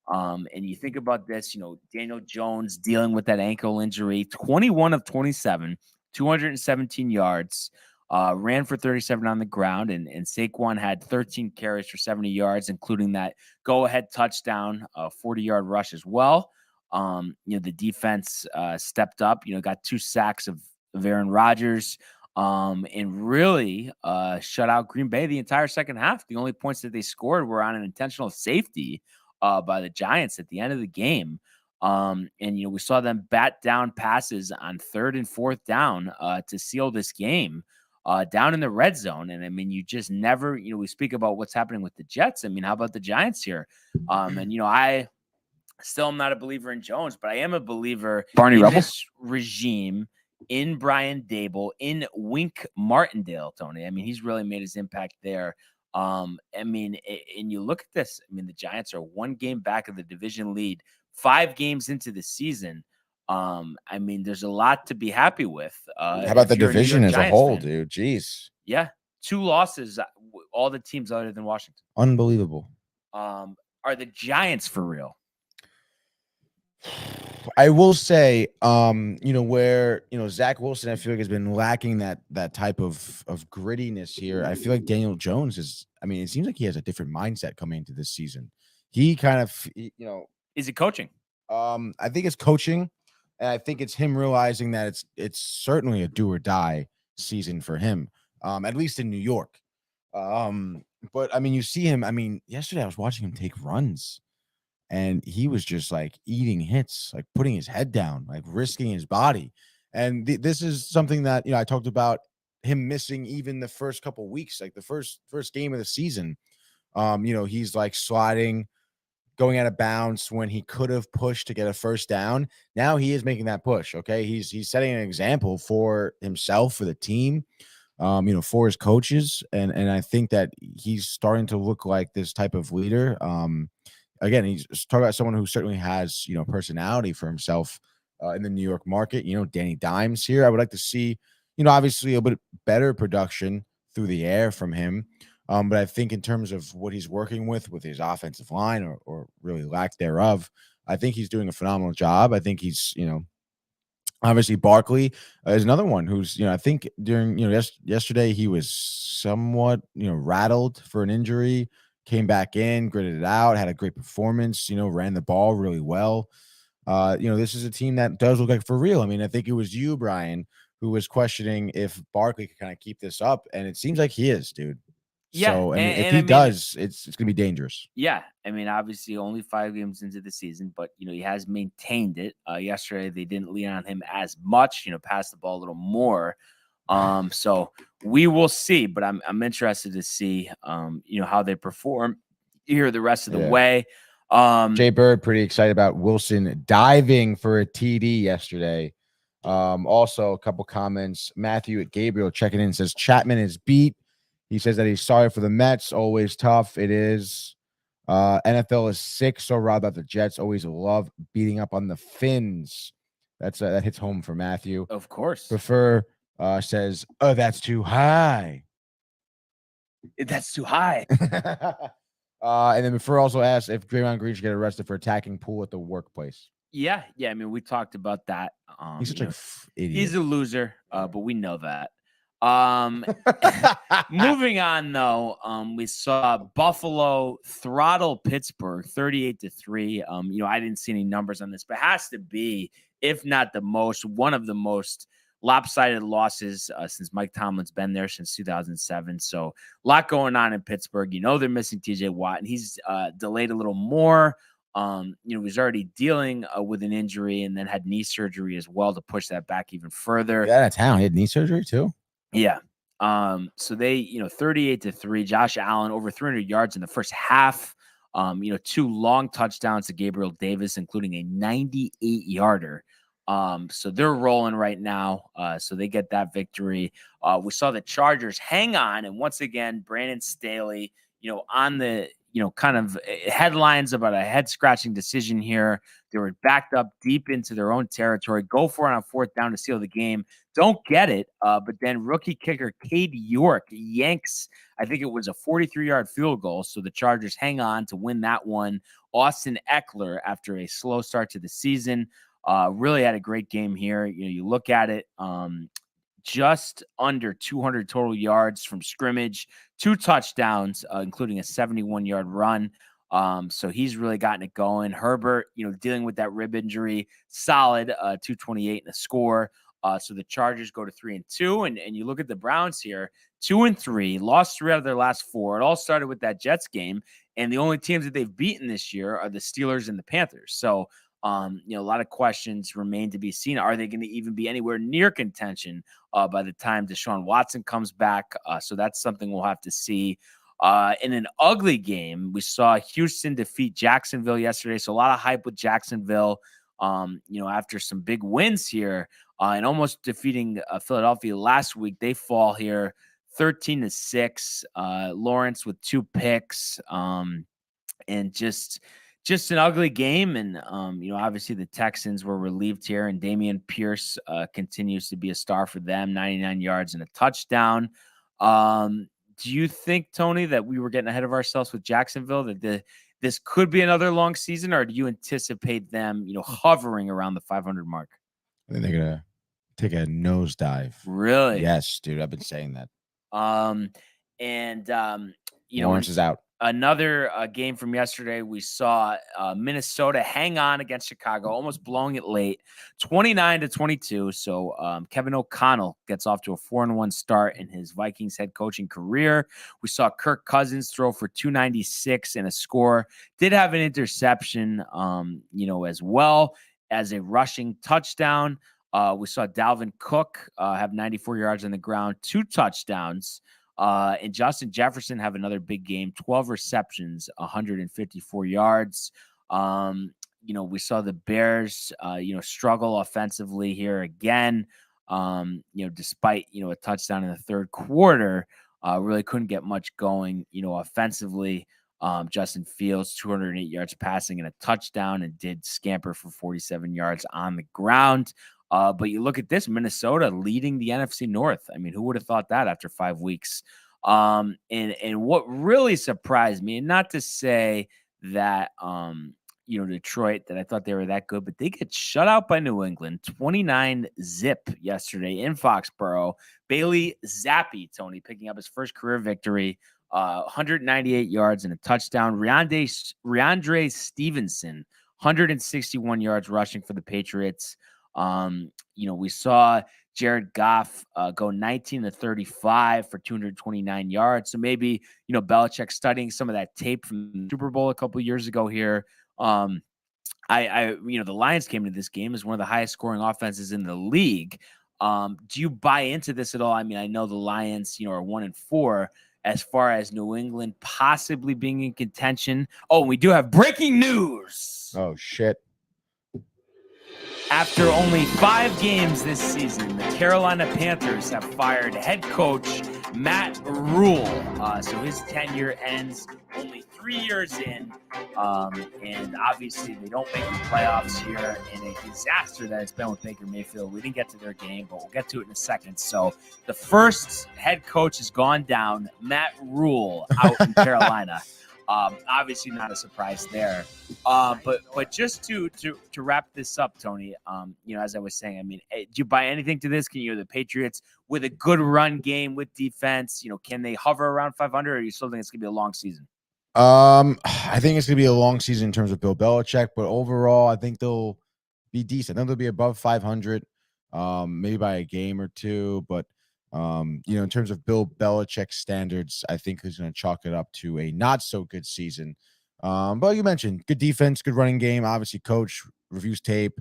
And you think about this, Daniel Jones dealing with that ankle injury, 21 of 27, 217 yards, ran for 37 on the ground, and Saquon had 13 carries for 70 yards, including that go-ahead touchdown, 40-yard rush as well. The defense stepped up, got 2 sacks of Aaron Rodgers, and really shut out Green Bay the entire second half. The only points that they scored were on an intentional safety by the Giants at the end of the game. And we saw them bat down passes on 3rd and 4th down to seal this game down in the red zone. And I mean, you just never, we speak about what's happening with the Jets. I mean, how about the Giants here? And I still am not a believer in Jones, but I am a believer in this regime, in Brian Dable, in Wink Martindale, Tony. I mean, he's really made his impact there. I mean, and you look at this, I mean, the Giants are 1 game back of the division lead, 5 games into the season. I mean, there's a lot to be happy with. How about the division as a whole, dude? Jeez. Yeah. 2 losses, all the teams other than Washington. Unbelievable. Are the Giants for real? I will say, where, Zach Wilson, I feel like has been lacking that type of grittiness here. I feel like Daniel Jones it seems like he has a different mindset coming into this season. He kind of, is it coaching? I think it's coaching, and I think it's him realizing that it's certainly a do or die season for him, at least in New York. But I mean, you see him. I mean, yesterday I was watching him take runs, and he was just like eating hits, like putting his head down, like risking his body. And this is something that, I talked about him missing even the first couple weeks, like the first game of the season. He's like sliding, going out of bounds when he could have pushed to get a first down. Now he is making that push. Okay. He's setting an example for himself, for the team, for his coaches. And I think that he's starting to look like this type of leader. Again, he's talking about someone who certainly has, personality for himself in the New York market. Danny Dimes here. I would like to see, obviously a bit better production through the air from him. But I think in terms of what he's working with his offensive line or really lack thereof, I think he's doing a phenomenal job. I think he's, obviously Barkley is another one who's, I think during, yesterday he was somewhat, rattled for an injury. Came back in, gritted it out, had a great performance, ran the ball really well. This is a team that does look like for real. I mean, I think it was you, Brian, who was questioning if Barkley could kind of keep this up, and it seems like he is, dude. Yeah. So, if he does, it's going to be dangerous. Yeah. I mean, obviously only 5 games into the season, but, he has maintained it. Yesterday, they didn't lean on him as much, passed the ball a little more. So we will see, but I'm interested to see, how they perform here the rest of the way. Jay Bird, pretty excited about Wilson diving for a TD yesterday. Also a couple comments. Matthew at Gabriel checking in says Chapman is beat. He says that he's sorry for the Mets. Always tough. It is. NFL is sick. So raw about the Jets. Always love beating up on the Finns. That hits home for Matthew. Of course. Prefer says, oh, that's too high. That's too high. And then Prefer also asks if Draymond Green should get arrested for attacking Poole at the workplace. Yeah. I mean, we talked about that. He's such an idiot. He's a loser, but we know that. Moving on, though, we saw Buffalo throttle Pittsburgh 38-3. I didn't see any numbers on this, but it has to be, if not one of the most lopsided losses since Mike Tomlin's been there since 2007. So a lot going on in Pittsburgh. They're missing TJ Watt, and he's delayed a little more. He's already dealing with an injury and then had knee surgery as well to push that back even further. Yeah, out of town. He had knee surgery too. Yeah. So they, 38-3. Josh Allen over 300 yards in the first half. 2 long touchdowns to Gabriel Davis, including a 98-yarder. So they're rolling right now. So they get that victory. We saw the Chargers hang on, and once again, Brandon Staley, on the kind of headlines about a head-scratching decision here. They were backed up deep into their own territory, go for it on fourth down to seal the game. Don't get it, but then rookie kicker Cade York yanks, I think it was a 43-yard field goal, so the Chargers hang on to win that one. Austin Eckler, after a slow start to the season, really had a great game here. You look at it, just under 200 total yards from scrimmage, 2 touchdowns, including a 71-yard run. So he's really gotten it going. Herbert, dealing with that rib injury, solid, 228 in a score. So the Chargers go to 3-2, and you look at the Browns here, 2-3, lost 3 out of their last 4. It all started with that Jets game, and the only teams that they've beaten this year are the Steelers and the Panthers. So, a lot of questions remain to be seen. Are they going to even be anywhere near contention by the time Deshaun Watson comes back? So that's something we'll have to see. In an ugly game, we saw Houston defeat Jacksonville yesterday. So a lot of hype with Jacksonville, after some big wins here and almost defeating Philadelphia last week. They fall here 13-6. Lawrence with 2 picks, and just an ugly game. And, obviously the Texans were relieved here, and Dameon Pierce continues to be a star for them, 99 yards and a touchdown. Do you think, Tony, that we were getting ahead of ourselves with Jacksonville, that this could be another long season, or do you anticipate them, hovering around the 500 mark? I think they're going to take a nosedive. Really? Yes, dude. I've been saying that. Lawrence is out. Another game from yesterday, we saw Minnesota hang on against Chicago, almost blowing it late, 29-22. So Kevin O'Connell gets off to a 4-1 start in his Vikings head coaching career. We saw Kirk Cousins throw for 296 and a score. Did have an interception, as well as a rushing touchdown. We saw Dalvin Cook have 94 yards on the ground, 2 touchdowns. And Justin Jefferson have another big game, 12 receptions, 154 yards. We saw the Bears, struggle offensively here again. Despite, a touchdown in the third quarter, really couldn't get much going, offensively. Justin Fields, 208 yards passing and a touchdown, and did scamper for 47 yards on the ground. But you look at this, Minnesota leading the NFC North. I mean, who would have thought that after 5 weeks? And what really surprised me, and not to say that, Detroit, that I thought they were that good, but they get shut out by New England, 29-zip yesterday in Foxborough. Bailey Zappi, Tony, picking up his first career victory, 198 yards and a touchdown. Rhamondre Stevenson, 161 yards rushing for the Patriots. We saw Jared Goff go 19-35 for 229 yards. So maybe, Belichick studying some of that tape from the Super Bowl a couple of years ago here. The Lions came into this game as one of the highest scoring offenses in the league. Do you buy into this at all? I mean, I know the Lions, are 1-4 as far as New England possibly being in contention. Oh, we do have breaking news. Oh, shit. After only 5 games this season, the Carolina Panthers have fired head coach Matt Rule. So his tenure ends only 3 years in. And obviously they don't make the playoffs here, in a disaster that it's been with Baker Mayfield. We didn't get to their game, but we'll get to it in a second. So the first head coach has gone down, Matt Rule, out in Carolina. Obviously not a surprise there. But just to wrap this up, Tony, as I was saying, I mean, do you buy anything to this? Can the Patriots with a good run game with defense, can they hover around 500, or do you still think it's going to be a long season? I think it's going to be a long season in terms of Bill Belichick, but overall, I think they'll be decent. I think they'll be above 500, maybe by a game or two, but in terms of Bill Belichick standards, I think he's going to chalk it up to a not so good season. But you mentioned good defense, good running game. Obviously, coach reviews tape.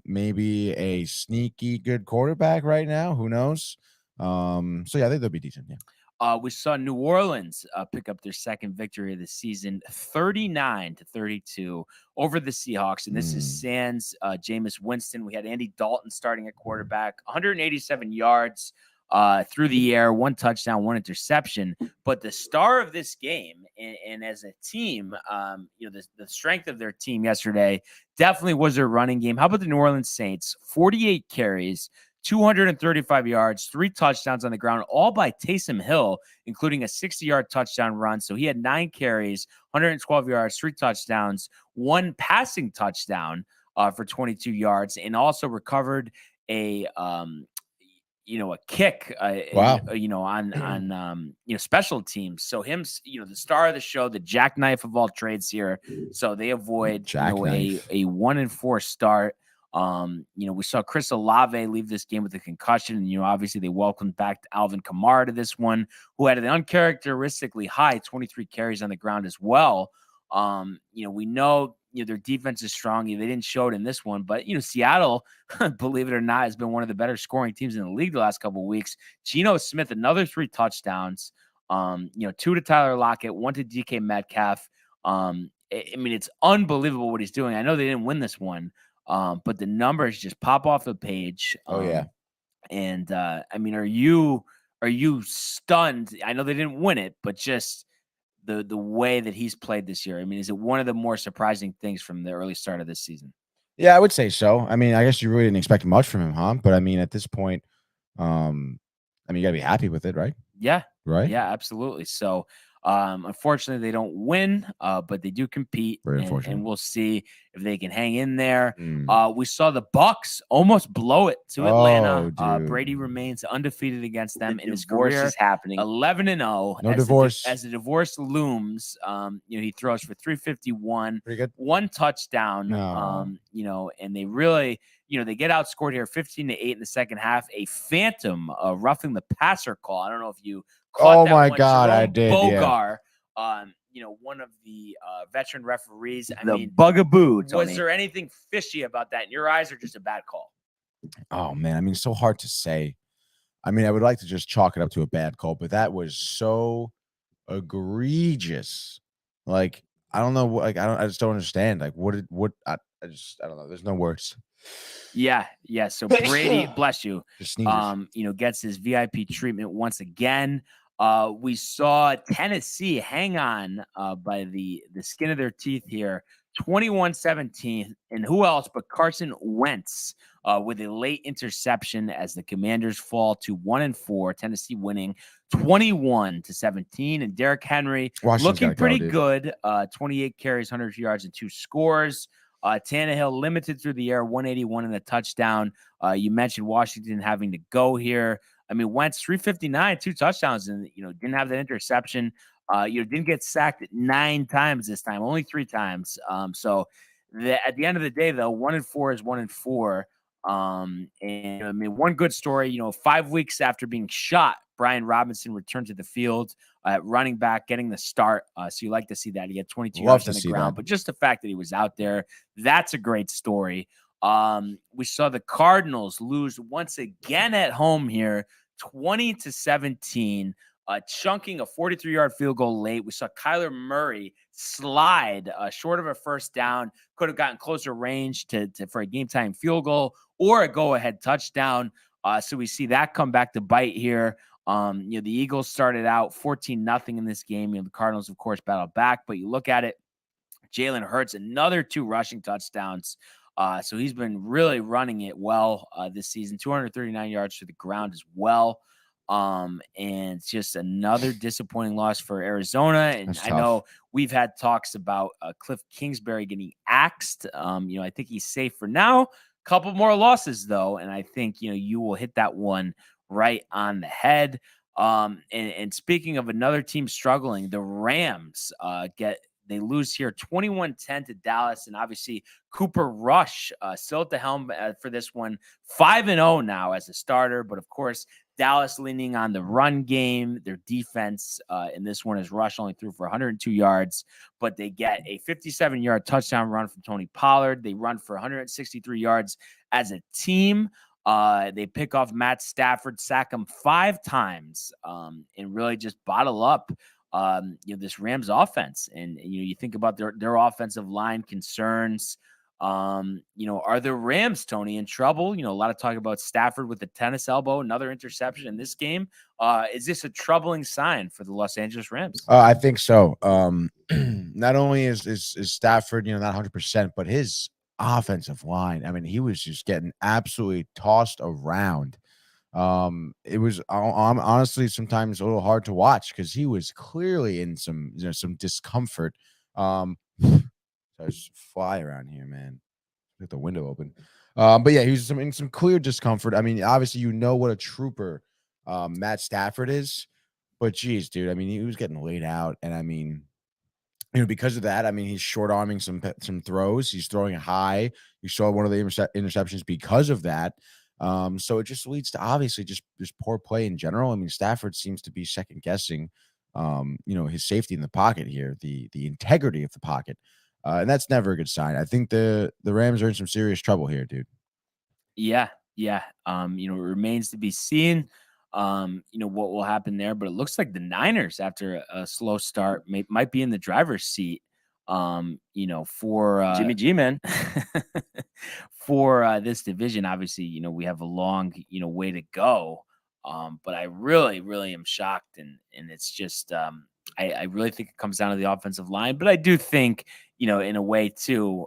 Maybe a sneaky good quarterback right now. Who knows? So yeah, I think they'll be decent. Yeah. We saw New Orleans pick up their second victory of the season, 39-32 over the Seahawks. And this is sans Jameis Winston. We had Andy Dalton starting at quarterback, 187 yards, through the air, 1 touchdown, 1 interception. But the star of this game, and as a team, the strength of their team yesterday definitely was their running game. How about the New Orleans Saints? 48 carries, 235 yards, 3 touchdowns on the ground, all by Taysom Hill, including a 60-yard touchdown run. So he had 9 carries, 112 yards, 3 touchdowns, 1 passing touchdown for 22 yards, and also recovered a kick, Wow. on special teams. So him, the star of the show, the jackknife of all trades here. So they avoid a 1-4 start. We saw Chris Olave leave this game with a concussion, and obviously they welcomed back Alvin Kamara to this one, who had an uncharacteristically high 23 carries on the ground as well. We know their defense is strong. They didn't show it in this one, but Seattle, believe it or not, has been one of the better scoring teams in the league the last couple of weeks. Geno Smith, another 3 touchdowns. 2 to Tyler Lockett, 1 to DK Metcalf. It's unbelievable what he's doing. I know they didn't win this one. But the numbers just pop off the page. And are you stunned? I know they didn't win it, but just the way that he's played this year. Is it one of the more surprising things from the early start of this season? Yeah, I would say so. I guess you really didn't expect much from him, huh? But at this point, you gotta be happy with it, right? Yeah. Right. Yeah, absolutely. So, unfortunately, they don't win, but they do compete, and we'll see if they can hang in there. We saw the Bucs almost blow it to Atlanta. Brady remains undefeated against them in his career. Is happening. 11-0. No divorce. As the divorce looms, he throws for 351, pretty good, 1 touchdown. No. And they really, they get outscored here 15-8 in the second half. A phantom roughing the passer call. I don't know if you caught that one. God, Jerome I did. Bogar, one of the veteran referees. Bugaboo. Was there anything fishy about that in your eyes, or just a bad call? Oh man, so hard to say. I would like to just chalk it up to a bad call, but that was so egregious. Like, I don't know. I just don't understand. Like, I don't know. There's no words. Yeah. So Brady, bless you, just sneezes. Gets his VIP treatment once again. We saw Tennessee hang on by the skin of their teeth here, 21-17, and who else but Carson Wentz with a late interception as the Commanders fall to 1-4. Tennessee winning 21-17, and Derrick Henry looking pretty good. 28 carries, 100 yards, and 2 scores. Tannehill limited through the air, 181 and a touchdown. You mentioned Washington having to go here. Wentz 359, 2 touchdowns, and didn't have that interception. Didn't get sacked 9 times this time, only 3 times. So at the end of the day, though, 1-4 is 1-4. And one good story. 5 weeks after being shot, Brian Robinson returned to the field at running back, getting the start. So you like to see that. He had 22 yards on the ground, but just the fact that he was out there, that's a great story. We saw the Cardinals lose once again at home here, 20-17, chunking a 43-yard field goal late. We saw Kyler Murray slide short of a first down, could have gotten closer range for a game-time field goal or a go-ahead touchdown. So we see that come back to bite here. The Eagles started out 14-0 in this game. The Cardinals, of course, battled back, but you look at it, Jalen Hurts, another 2 rushing touchdowns. So he's been really running it well this season, 239 yards to the ground as well. And it's just another disappointing loss for Arizona. And I know we've had talks about Cliff Kingsbury getting axed. I think he's safe for now. Couple more losses, though, and I think, you will hit that one right on the head. And speaking of another team struggling, the Rams they lose here 21-10 to Dallas, and obviously Cooper Rush still at the helm for this one, 5-0 now as a starter. But of course, Dallas leaning on the run game. Their defense in this one is Rush only threw for 102 yards, but they get a 57-yard touchdown run from Tony Pollard. They run for 163 yards as a team. They pick off Matt Stafford, sack him 5 times, and really just bottle up this Rams offense. And you think about their offensive line concerns. Are the Rams, Tony, in trouble? A lot of talk about Stafford with the tennis elbow, another interception in this game. Is this a troubling sign for the Los Angeles Rams? I think so. Not only is Stafford, not 100%, but his offensive line. I mean, he was just getting absolutely tossed around. It was honestly sometimes a little hard to watch because he was clearly in some discomfort. There's fly around here, man. Get the window open. But yeah, he was in some clear discomfort. I mean, obviously, what a trooper Matt Stafford is. But geez, dude, I mean, he was getting laid out, and I mean, because of that, I mean, he's short arming some throws. He's throwing it high. You saw one of the interceptions because of that. So it just leads to obviously just poor play in general. I mean, Stafford seems to be second guessing, his safety in the pocket here, the integrity of the pocket, and that's never a good sign. I think the Rams are in some serious trouble here, dude. Yeah. It remains to be seen. What will happen there, but it looks like the Niners, after a slow start, might be in the driver's seat. For Jimmy G, man. for this division. Obviously, we have a long, way to go. But I really am shocked, and it's just I really think it comes down to the offensive line. But I do think, in a way too,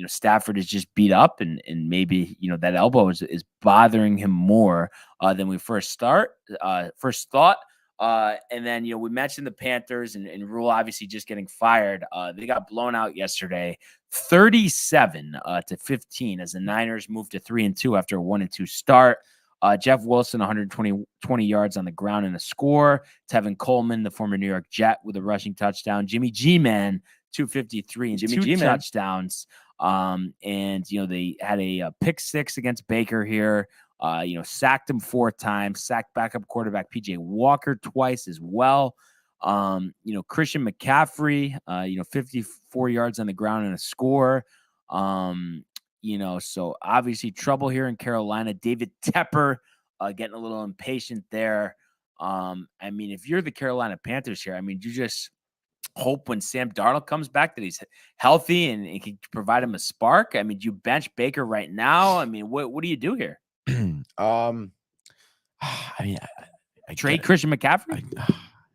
Stafford is just beat up, and maybe that elbow is bothering him more than we first thought. And then, we mentioned the Panthers and Rule obviously just getting fired. They got blown out yesterday, 37-15, as the Niners moved to 3-2 after a 1-2 start. Jeff Wilson, 120 yards on the ground and a score. Tevin Coleman, the former New York Jet, with a rushing touchdown. Jimmy G, man, 253 and two touchdowns. And they had a pick six against Baker here. Sacked him 4 times, sacked backup quarterback PJ Walker twice as well. Christian McCaffrey, 54 yards on the ground and a score. So obviously trouble here in Carolina. David Tepper getting a little impatient there. I mean, if you're the Carolina Panthers here, I mean, you just hope when Sam Darnold comes back that he's healthy and can provide him a spark. I mean, do you bench Baker right now? I mean, what do you do here? I mean, I trade Christian McCaffrey.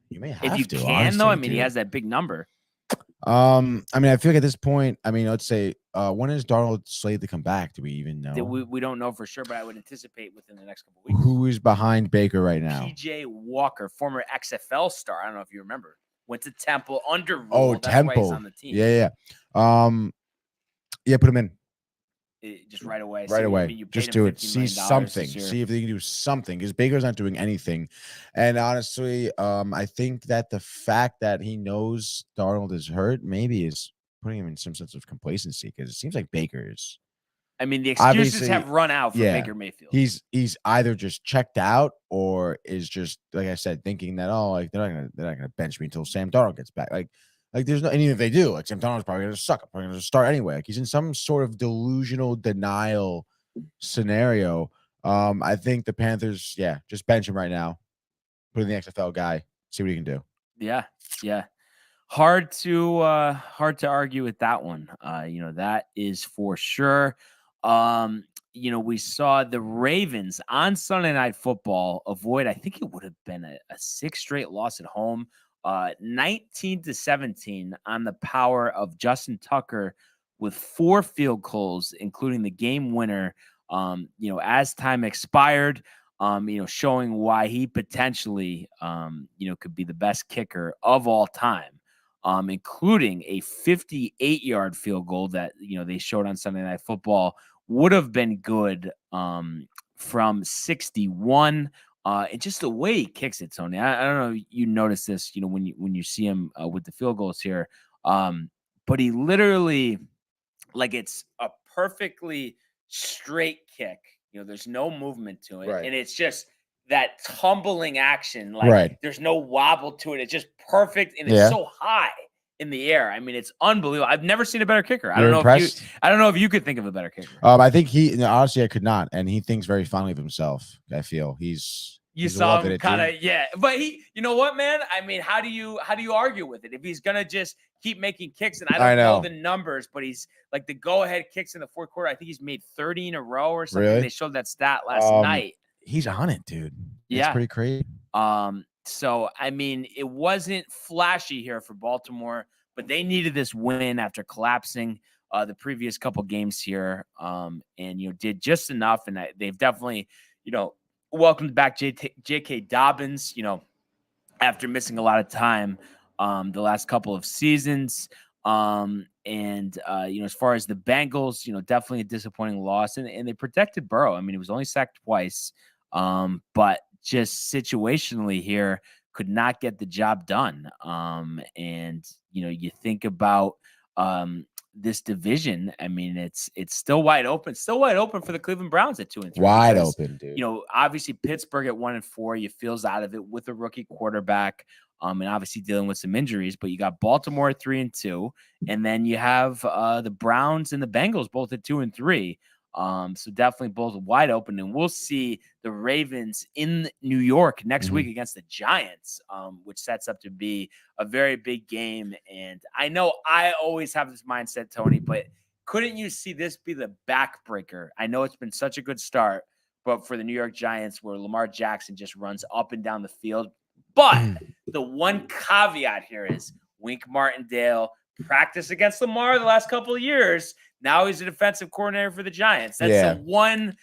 You may have if you to, can, honestly, though. I mean, dude. he has that big number. I mean, I feel like at this point, I mean, let's say, when is Darnold slated to come back? Do we even know? We don't know for sure, but I would anticipate within the next couple of weeks. Who is behind Baker right now? PJ Walker, former XFL star. I don't know if you remember. Went to Temple under Rule. Oh, That's Temple. why he's on the team. Yeah. Put him in. Just right away. Right away. You just do it. See something. See if they can do something, because Baker's not doing anything. And honestly, I think that the fact that he knows Darnold is hurt maybe is putting him in some sense of complacency, because it seems like Baker is. I mean, the excuses have run out for Baker Mayfield. He's either just checked out or is just, like I said, thinking that, they're not gonna bench me until Sam Darnold gets back. Like there's no, and even if they do, like Sam Darnold's probably gonna suck. I'm probably gonna start anyway. Like he's in some sort of delusional denial scenario. I think the Panthers, just bench him right now. Put in the XFL guy. See what he can do. Yeah. Hard to argue with that one. That is for sure. We saw the Ravens on Sunday Night Football avoid, I think it would have been a 6th straight loss at home. 19-17 on the power of Justin Tucker with 4 field goals, including the game winner. As time expired, showing why he potentially, could be the best kicker of all time, including a 58-yard field goal that, they showed on Sunday Night Football would have been good from 61. And just the way he kicks it, Tony. I don't know if you notice this, when you see him with the field goals here. But he literally, like, it's a perfectly straight kick. There's no movement to it. Right. And it's just that tumbling action. Like, there's no wobble to it. It's just perfect. And it's so high in the air. I mean, it's unbelievable. I've never seen a better kicker. I don't know if you could think of a better kicker. I think honestly, I could not. And he thinks very fondly of himself. I feel he's You He's saw loving him it, kind dude. of, yeah. But you know what, man? I mean, how do you argue with it if he's gonna just keep making kicks? And I don't know know. the numbers, but he's like the go-ahead kicks in the fourth quarter. I think he's made 30 in a row or something. Really? They showed that stat last night. He's on it, dude. It's Yeah. pretty crazy. So I mean, it wasn't flashy here for Baltimore, but they needed this win after collapsing the previous couple games here, and did just enough. And they've definitely, welcomed back J.K. Dobbins, after missing a lot of time the last couple of seasons. As far as the Bengals, definitely a disappointing loss, and they protected Burrow. I mean, he was only sacked twice, but just situationally here could not get the job done. You think about this division. I mean, it's still wide open for the Cleveland Browns at 2-3. Wide open, dude. Obviously Pittsburgh at 1-4, you feels out of it with a rookie quarterback. And obviously dealing with some injuries, but you got Baltimore at 3-2, and then you have the Browns and the Bengals both at 2-3. So definitely both wide open, and we'll see the Ravens in New York next week against the Giants, which sets up to be a very big game. And I know I always have this mindset, Tony, but couldn't you see this be the backbreaker? I know it's been such a good start, but for the New York Giants, where Lamar Jackson just runs up and down the field. But the one caveat here is Wink Martindale practiced against Lamar the last couple of years. Now he's a defensive coordinator for the Giants. That's the one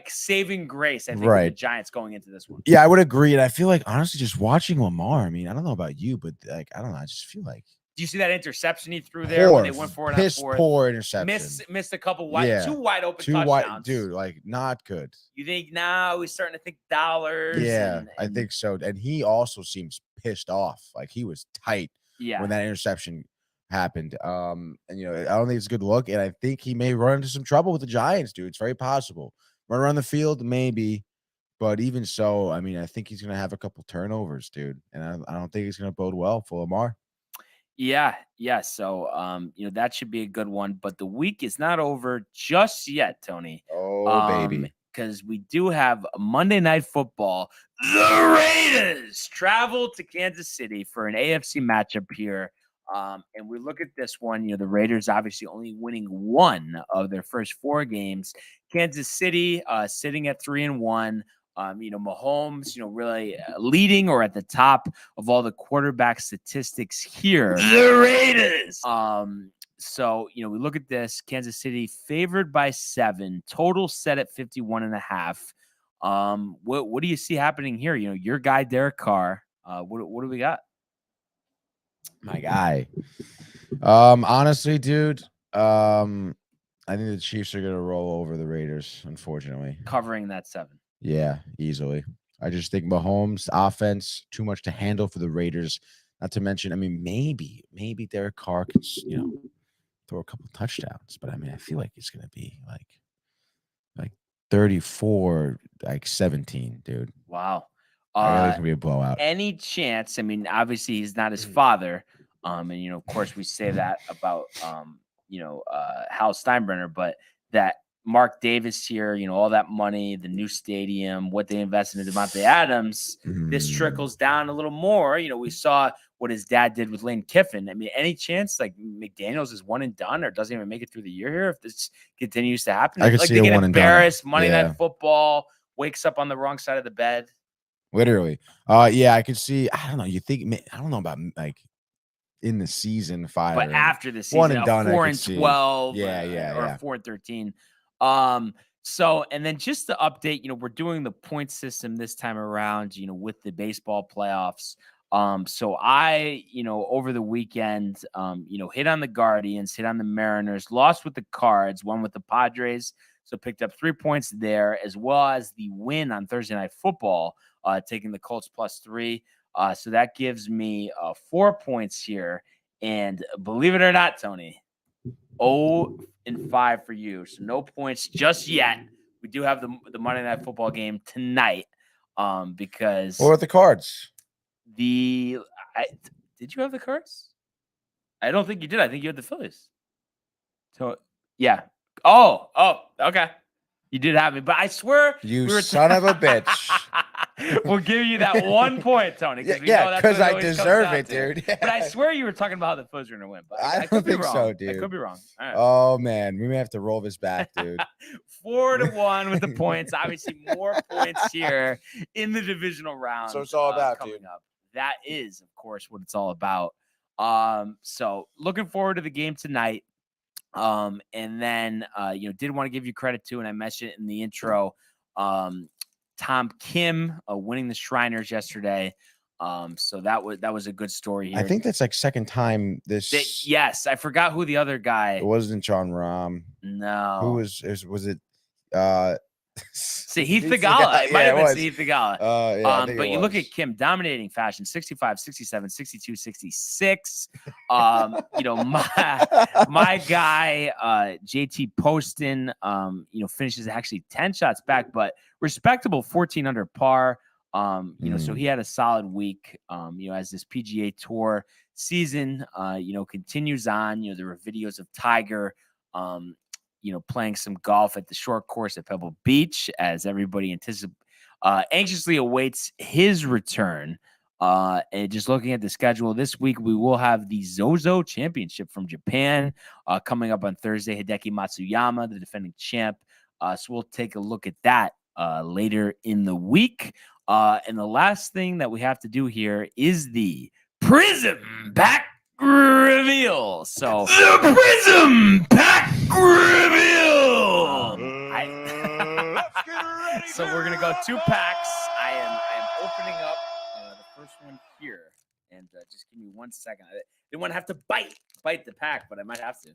saving grace, I think, for the Giants going into this one. Yeah, I would agree. And I feel like, honestly, just watching Lamar, I mean, I don't know about you, but I don't know. I just feel like. Do you see that interception he threw there when they went for it on fourth? Poor interception. Missed a couple two wide open touchdowns. Dude, not good. You think now he's starting to think dollars? Yeah, I think so. And he also seems pissed off. Like he was tight when that interception happened. I don't think it's a good look. And I think he may run into some trouble with the Giants, dude. It's very possible. Run around the field, maybe. But even so, I mean, I think he's going to have a couple turnovers, dude. And I don't think he's going to bode well for Lamar. Yeah. So, that should be a good one. But the week is not over just yet, Tony. Oh, baby. Because we do have Monday Night Football. The Raiders travel to Kansas City for an AFC matchup here. And we look at this one, the Raiders obviously only winning one of their first 4 games. Kansas City sitting at 3-1. Mahomes, really leading or at the top of all the quarterback statistics here. The Raiders. So, we look at this. Kansas City favored by 7. Total set at 51.5. What do you see happening here? Your guy, Derek Carr. What do we got? My guy. Honestly, dude, I think the Chiefs are going to roll over the Raiders, unfortunately. Covering that 7. Yeah, easily. I just think Mahomes' offense too much to handle for the Raiders. Not to mention, I mean, maybe Derek Carr can, throw a couple touchdowns, but I mean, I feel like it's gonna be like 34, 17, dude. Wow. I think it's gonna be a blowout. Any chance? I mean, obviously he's not his father, and of course we say that about Hal Steinbrenner, but that Mark Davis here, all that money, the new stadium, what they invested in Devontae Adams, this trickles down a little more. We saw what his dad did with Lane Kiffin. I mean, any chance McDaniels is one and done or doesn't even make it through the year here if this continues to happen? I could see they a get one and done. embarrassed, Monday Night Football, wakes up on the wrong side of the bed. Literally. Yeah, I could see. I don't know. You think? I don't know about in the season 5, but after the season, one and done, 4-12, yeah, or 4-13. So, and then just to update, we're doing the point system this time around, with the baseball playoffs. So I, over the weekend, hit on the Guardians, hit on the Mariners, lost with the Cards, won with the Padres. So picked up 3 points there, as well as the win on Thursday Night Football, taking the Colts +3. So that gives me 4 points here. And believe it or not, Tony, 0-5 for you. So no points just yet. We do have the Monday Night Football game tonight. Because or the Cards. did you have the Cards? I don't think you did. I think you had the Phillies. So yeah. Oh, okay. You did have me, but I swear You son of a bitch. We'll give you that 1 point, Tony. Yeah, because I deserve it, dude. But I swear you were talking about how the Phillies were going to win. But I could don't be think wrong. so, dude. I could be wrong. All right. Oh man, we may have to roll this back, dude. 4-1 with the points. Obviously, more points here in the divisional round. So it's all about, coming dude. up. That is, of course, what it's all about. So looking forward to the game tonight. And then did want to give you credit too, and I mentioned it in the intro. Tom Kim winning the Shriners yesterday. So that was a good story here. I think that's like second time this. Yes, I forgot who the other guy. It wasn't John Rahm. No. Who was it? Sahith Theegala. It might have been Sahith Theegala. But you look at Kim, dominating fashion, 65, 67, 62, 66. My guy, JT Poston, finishes actually 10 shots back, but respectable 14 under par. So he had a solid week, as this PGA Tour season, continues on. There were videos of Tiger, playing some golf at the short course at Pebble Beach as everybody anxiously awaits his return. And just looking at the schedule this week, we will have the Zozo Championship from Japan coming up on Thursday. Hideki Matsuyama, the defending champ. So we'll take a look at that later in the week. And the last thing that we have to do here is the Prism Pack reveal. So the Prism Pack reveal. So we're gonna go 2 packs. I am opening up the first one here, and just give me 1 second. I didn't want to have to bite the pack, but I might have to.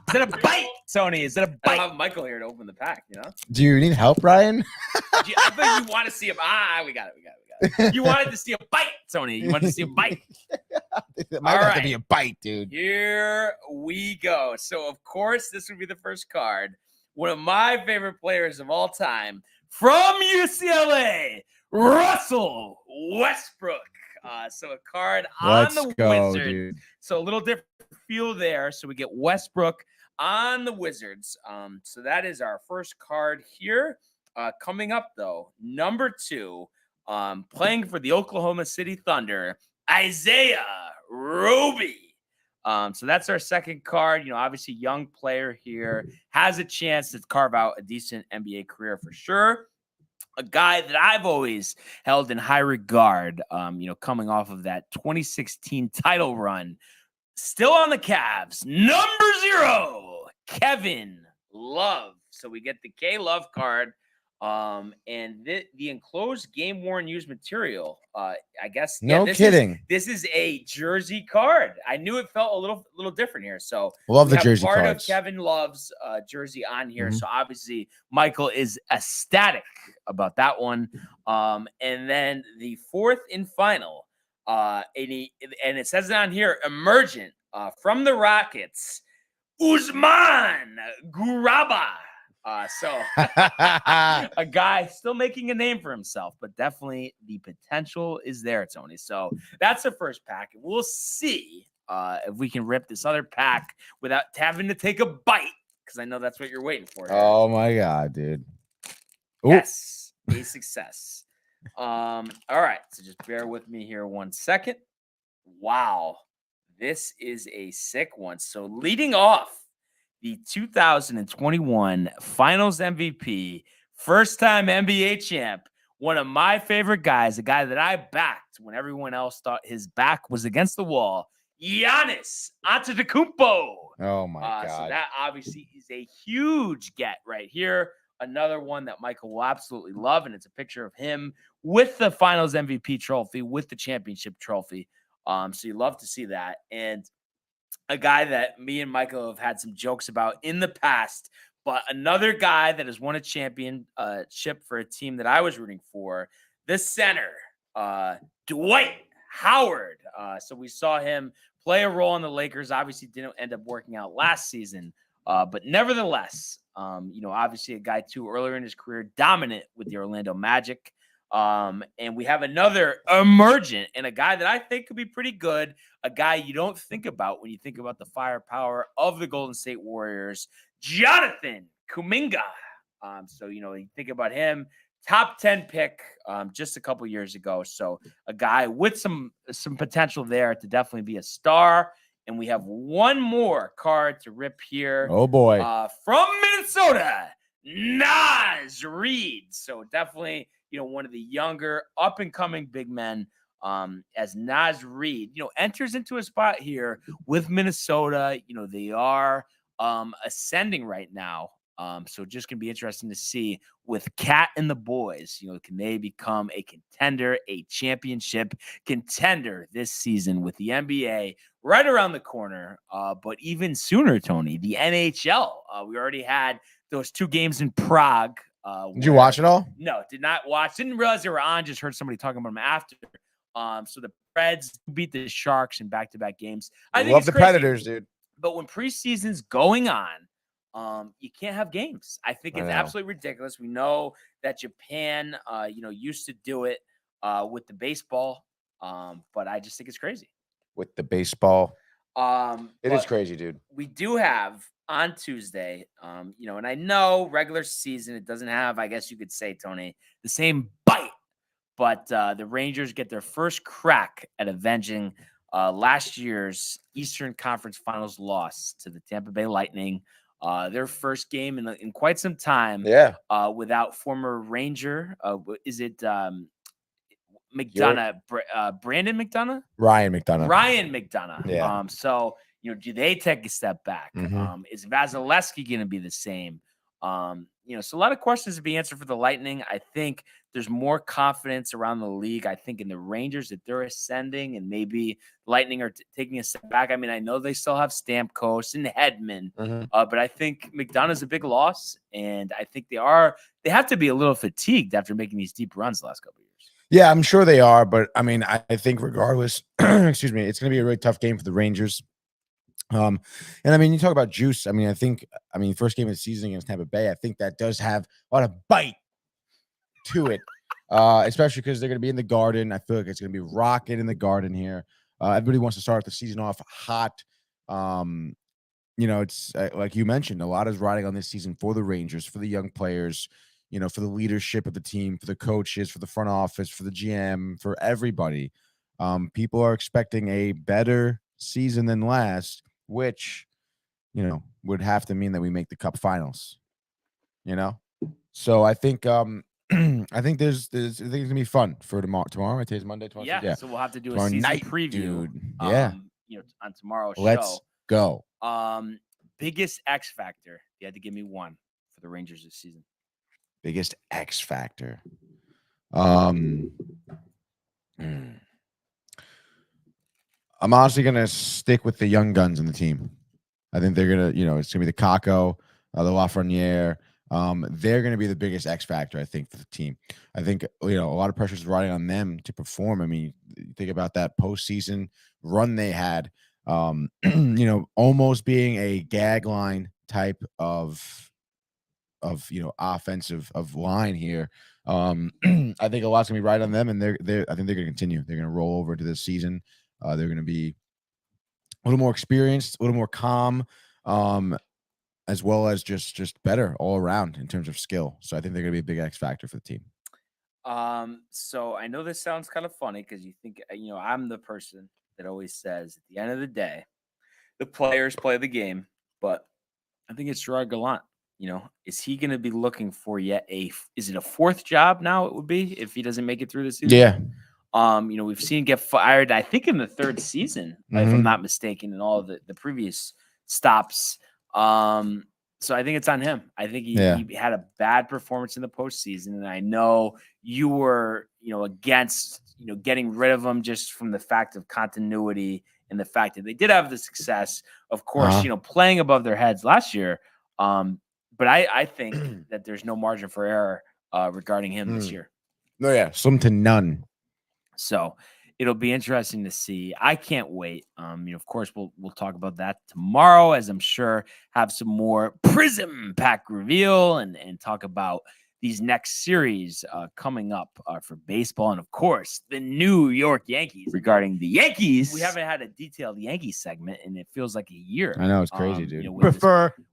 Is it a bite, Tony? Is it a bite? I have Michael here to open the pack. Do you need help, Ryan? I bet you want to see him. We got it. You wanted to see a bite, Tony. You wanted to see a bite. It might have to be a bite, dude. Here we go. So, of course, this would be the first card. One of my favorite players of all time from UCLA, Russell Westbrook. So a card on the Wizards. Dude. So a little different feel there. So we get Westbrook on the Wizards. So that is our first card here. Coming up, though, number 2, playing for the Oklahoma City Thunder, Isaiah Roby. So that's our second card. Obviously young player here, has a chance to carve out a decent NBA career for sure. A guy that I've always held in high regard, coming off of that 2016 title run, still on the Cavs, number 0, Kevin Love. So we get the K Love card. And the enclosed game-worn used material, I guess. No kidding. This is a jersey card. I knew it felt a little different here. So love the jersey part cards. Of Kevin Love's jersey on here. Mm-hmm. So obviously Michael is ecstatic about that one. And then the fourth and final, and it says it on here, emergent from the Rockets, Usman Guraba. So a guy still making a name for himself, but definitely the potential is there, Tony. So that's the first pack. We'll see if we can rip this other pack without having to take a bite, because I know that's what you're waiting for here. Oh my God, dude. Ooh. Yes, a success. All right, so just bear with me here 1 second. Wow, this is a sick one. So leading off, the 2021 Finals MVP, first-time NBA champ, one of my favorite guys, a guy that I backed when everyone else thought his back was against the wall, Giannis Antetokounmpo. Oh, my God. So that obviously is a huge get right here. Another one that Michael will absolutely love, and it's a picture of him with the Finals MVP trophy, with the championship trophy. So you love to see that. And a guy that me and Michael have had some jokes about in the past, but another guy that has won a championship for a team that I was rooting for, the center, Dwight Howard. So we saw him play a role in the Lakers. Obviously didn't end up working out last season, but nevertheless, obviously a guy too earlier in his career, dominant with the Orlando Magic. And we have another emergent and a guy that I think could be pretty good, a guy you don't think about when you think about the firepower of the Golden State Warriors, Jonathan Kuminga. So, you think about him, top 10 pick just a couple years ago. So a guy with some potential there to definitely be a star. And we have one more card to rip here. Oh, boy. From Minnesota, Naz Reid. So definitely, one of the younger up-and-coming big men as Naz Reid, enters into a spot here with Minnesota. They are ascending right now. So just going to be interesting to see with Cat and the boys, can they become a contender, a championship contender this season with the NBA right around the corner. But even sooner, Tony, the NHL. We already had those 2 games in Prague. Did you watch it all? No, did not watch. Didn't realize they were on. Just heard somebody talking about them after. So the Preds beat the Sharks in back-to-back games. I think love the crazy. Predators, dude. But when preseason's going on, you can't have games. I think it's absolutely ridiculous. We know that Japan, used to do it with the baseball, but I just think it's crazy. With the baseball, it is but crazy, dude. We do have on Tuesday, and I know regular season it doesn't have, I guess you could say, Tony, the same bite, but the Rangers get their first crack at avenging last year's Eastern Conference Finals loss to the Tampa Bay Lightning. Their first game in quite some time. Yeah. Without former Ranger. Is it McDonough? Brandon McDonough? Ryan McDonough. Yeah. So, do they take a step back? Mm-hmm. Is Vasilevsky going to be the same? So a lot of questions to be answered for the Lightning. I think there's more confidence around the league. I think in the Rangers that they're ascending and maybe Lightning are taking a step back. I mean, I know they still have Stamkos and Hedman, but I think McDonough's a big loss. And I think they have to be a little fatigued after making these deep runs the last couple of years. Yeah, I'm sure they are. But I mean, I think regardless, excuse me, it's going to be a really tough game for the Rangers. And I mean, you talk about juice. I mean, first game of the season against Tampa Bay, I think that does have a lot of bite to it, especially because they're going to be in the Garden. I feel like it's going to be rocking in the Garden here. Everybody wants to start the season off hot. It's like you mentioned, a lot is riding on this season for the Rangers, for the young players, for the leadership of the team, for the coaches, for the front office, for the GM, for everybody. People are expecting a better season than last, which, would have to mean that we make the Cup Finals. So I think I think it's gonna be fun for tomorrow. Tomorrow, today's Monday. Yeah, so we'll have to do tomorrow a season night, preview. Dude. Yeah, on tomorrow's Let's show. go. Biggest X factor. You had to give me one for the Rangers this season. Biggest X factor. I'm honestly going to stick with the young guns in the team. I think they're going to, it's going to be the Kako, the Lafreniere. They're going to be the biggest X factor, I think, for the team. I think, a lot of pressure is riding on them to perform. I mean, think about that postseason run they had, almost being a gag line type of offensive line here. I think a lot's going to be right on them, and I think they're going to continue. They're going to roll over into this season. They're going to be a little more experienced, a little more calm, as well as just better all around in terms of skill. So I think they're going to be a big X factor for the team. So I know this sounds kind of funny because you think, I'm the person that always says at the end of the day, the players play the game, but I think it's Gerard Gallant. Is he going to be looking for yet is it a fourth job now? It would be if he doesn't make it through the season. Yeah. We've seen him get fired, I think, in the third season, if I'm not mistaken, in all of the previous stops. So I think it's on him. I think he had a bad performance in the postseason, and I know you were, against, getting rid of him just from the fact of continuity and the fact that they did have the success, of course, playing above their heads last year. But I think that there's no margin for error regarding him this year. No, yeah, slim to none. So it'll be interesting to see. I can't wait. Of course, we'll talk about that tomorrow, as I'm sure have some more Prism pack reveal and talk about these next series coming up for baseball. And, of course, the New York Yankees. Regarding the Yankees, we haven't had a detailed Yankees segment, and it feels like a year. I know, it's crazy, dude.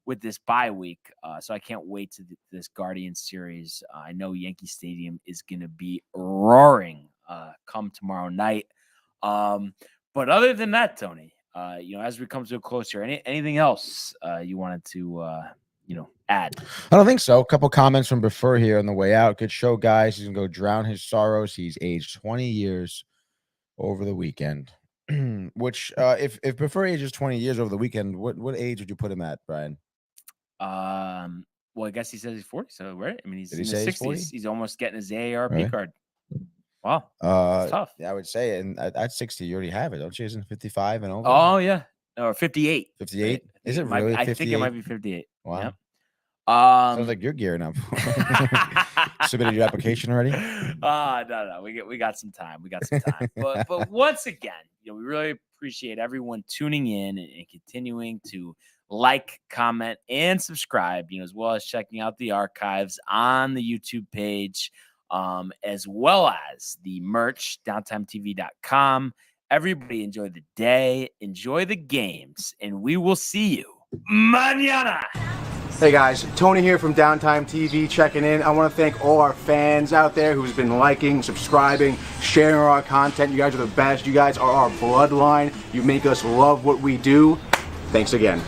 With this bye week. So I can't wait to this Guardians series. I know Yankee Stadium is going to be roaring come tomorrow night. But other than that, Tony, as we come to a close here, anything else you wanted to add? I don't think so. A couple comments from Prefer here on the way out. Good show, guys. He's gonna go drown his sorrows. He's aged 20 years over the weekend. Which, if Prefer ages 20 years over the weekend, what age would you put him at, Brian? Well, I guess he says he's 40. So right. I mean, he's Did he in his say 60s. He's almost getting his AARP Really? card. Wow, that's tough. Yeah, I would say, and at 60, you already have it, don't you? Isn't 55 and over? Oh yeah, or 58. 58? Is it Might- really? I 58? think it might be 58. Wow. Yep. Sounds like you're gearing up. Submitted your application already? No. We got some time. But once again, we really appreciate everyone tuning in and continuing to like, comment, and subscribe. As well as checking out the archives on the YouTube page, as well as the merch downtimetv.com. Everybody enjoy the day, enjoy the games, and we will see you mañana. Hey guys, Tony here from Downtime TV checking in. I want to thank all our fans out there who's been liking, subscribing, sharing our content. You guys are the best. You guys are our bloodline. You make us love what we do. Thanks again.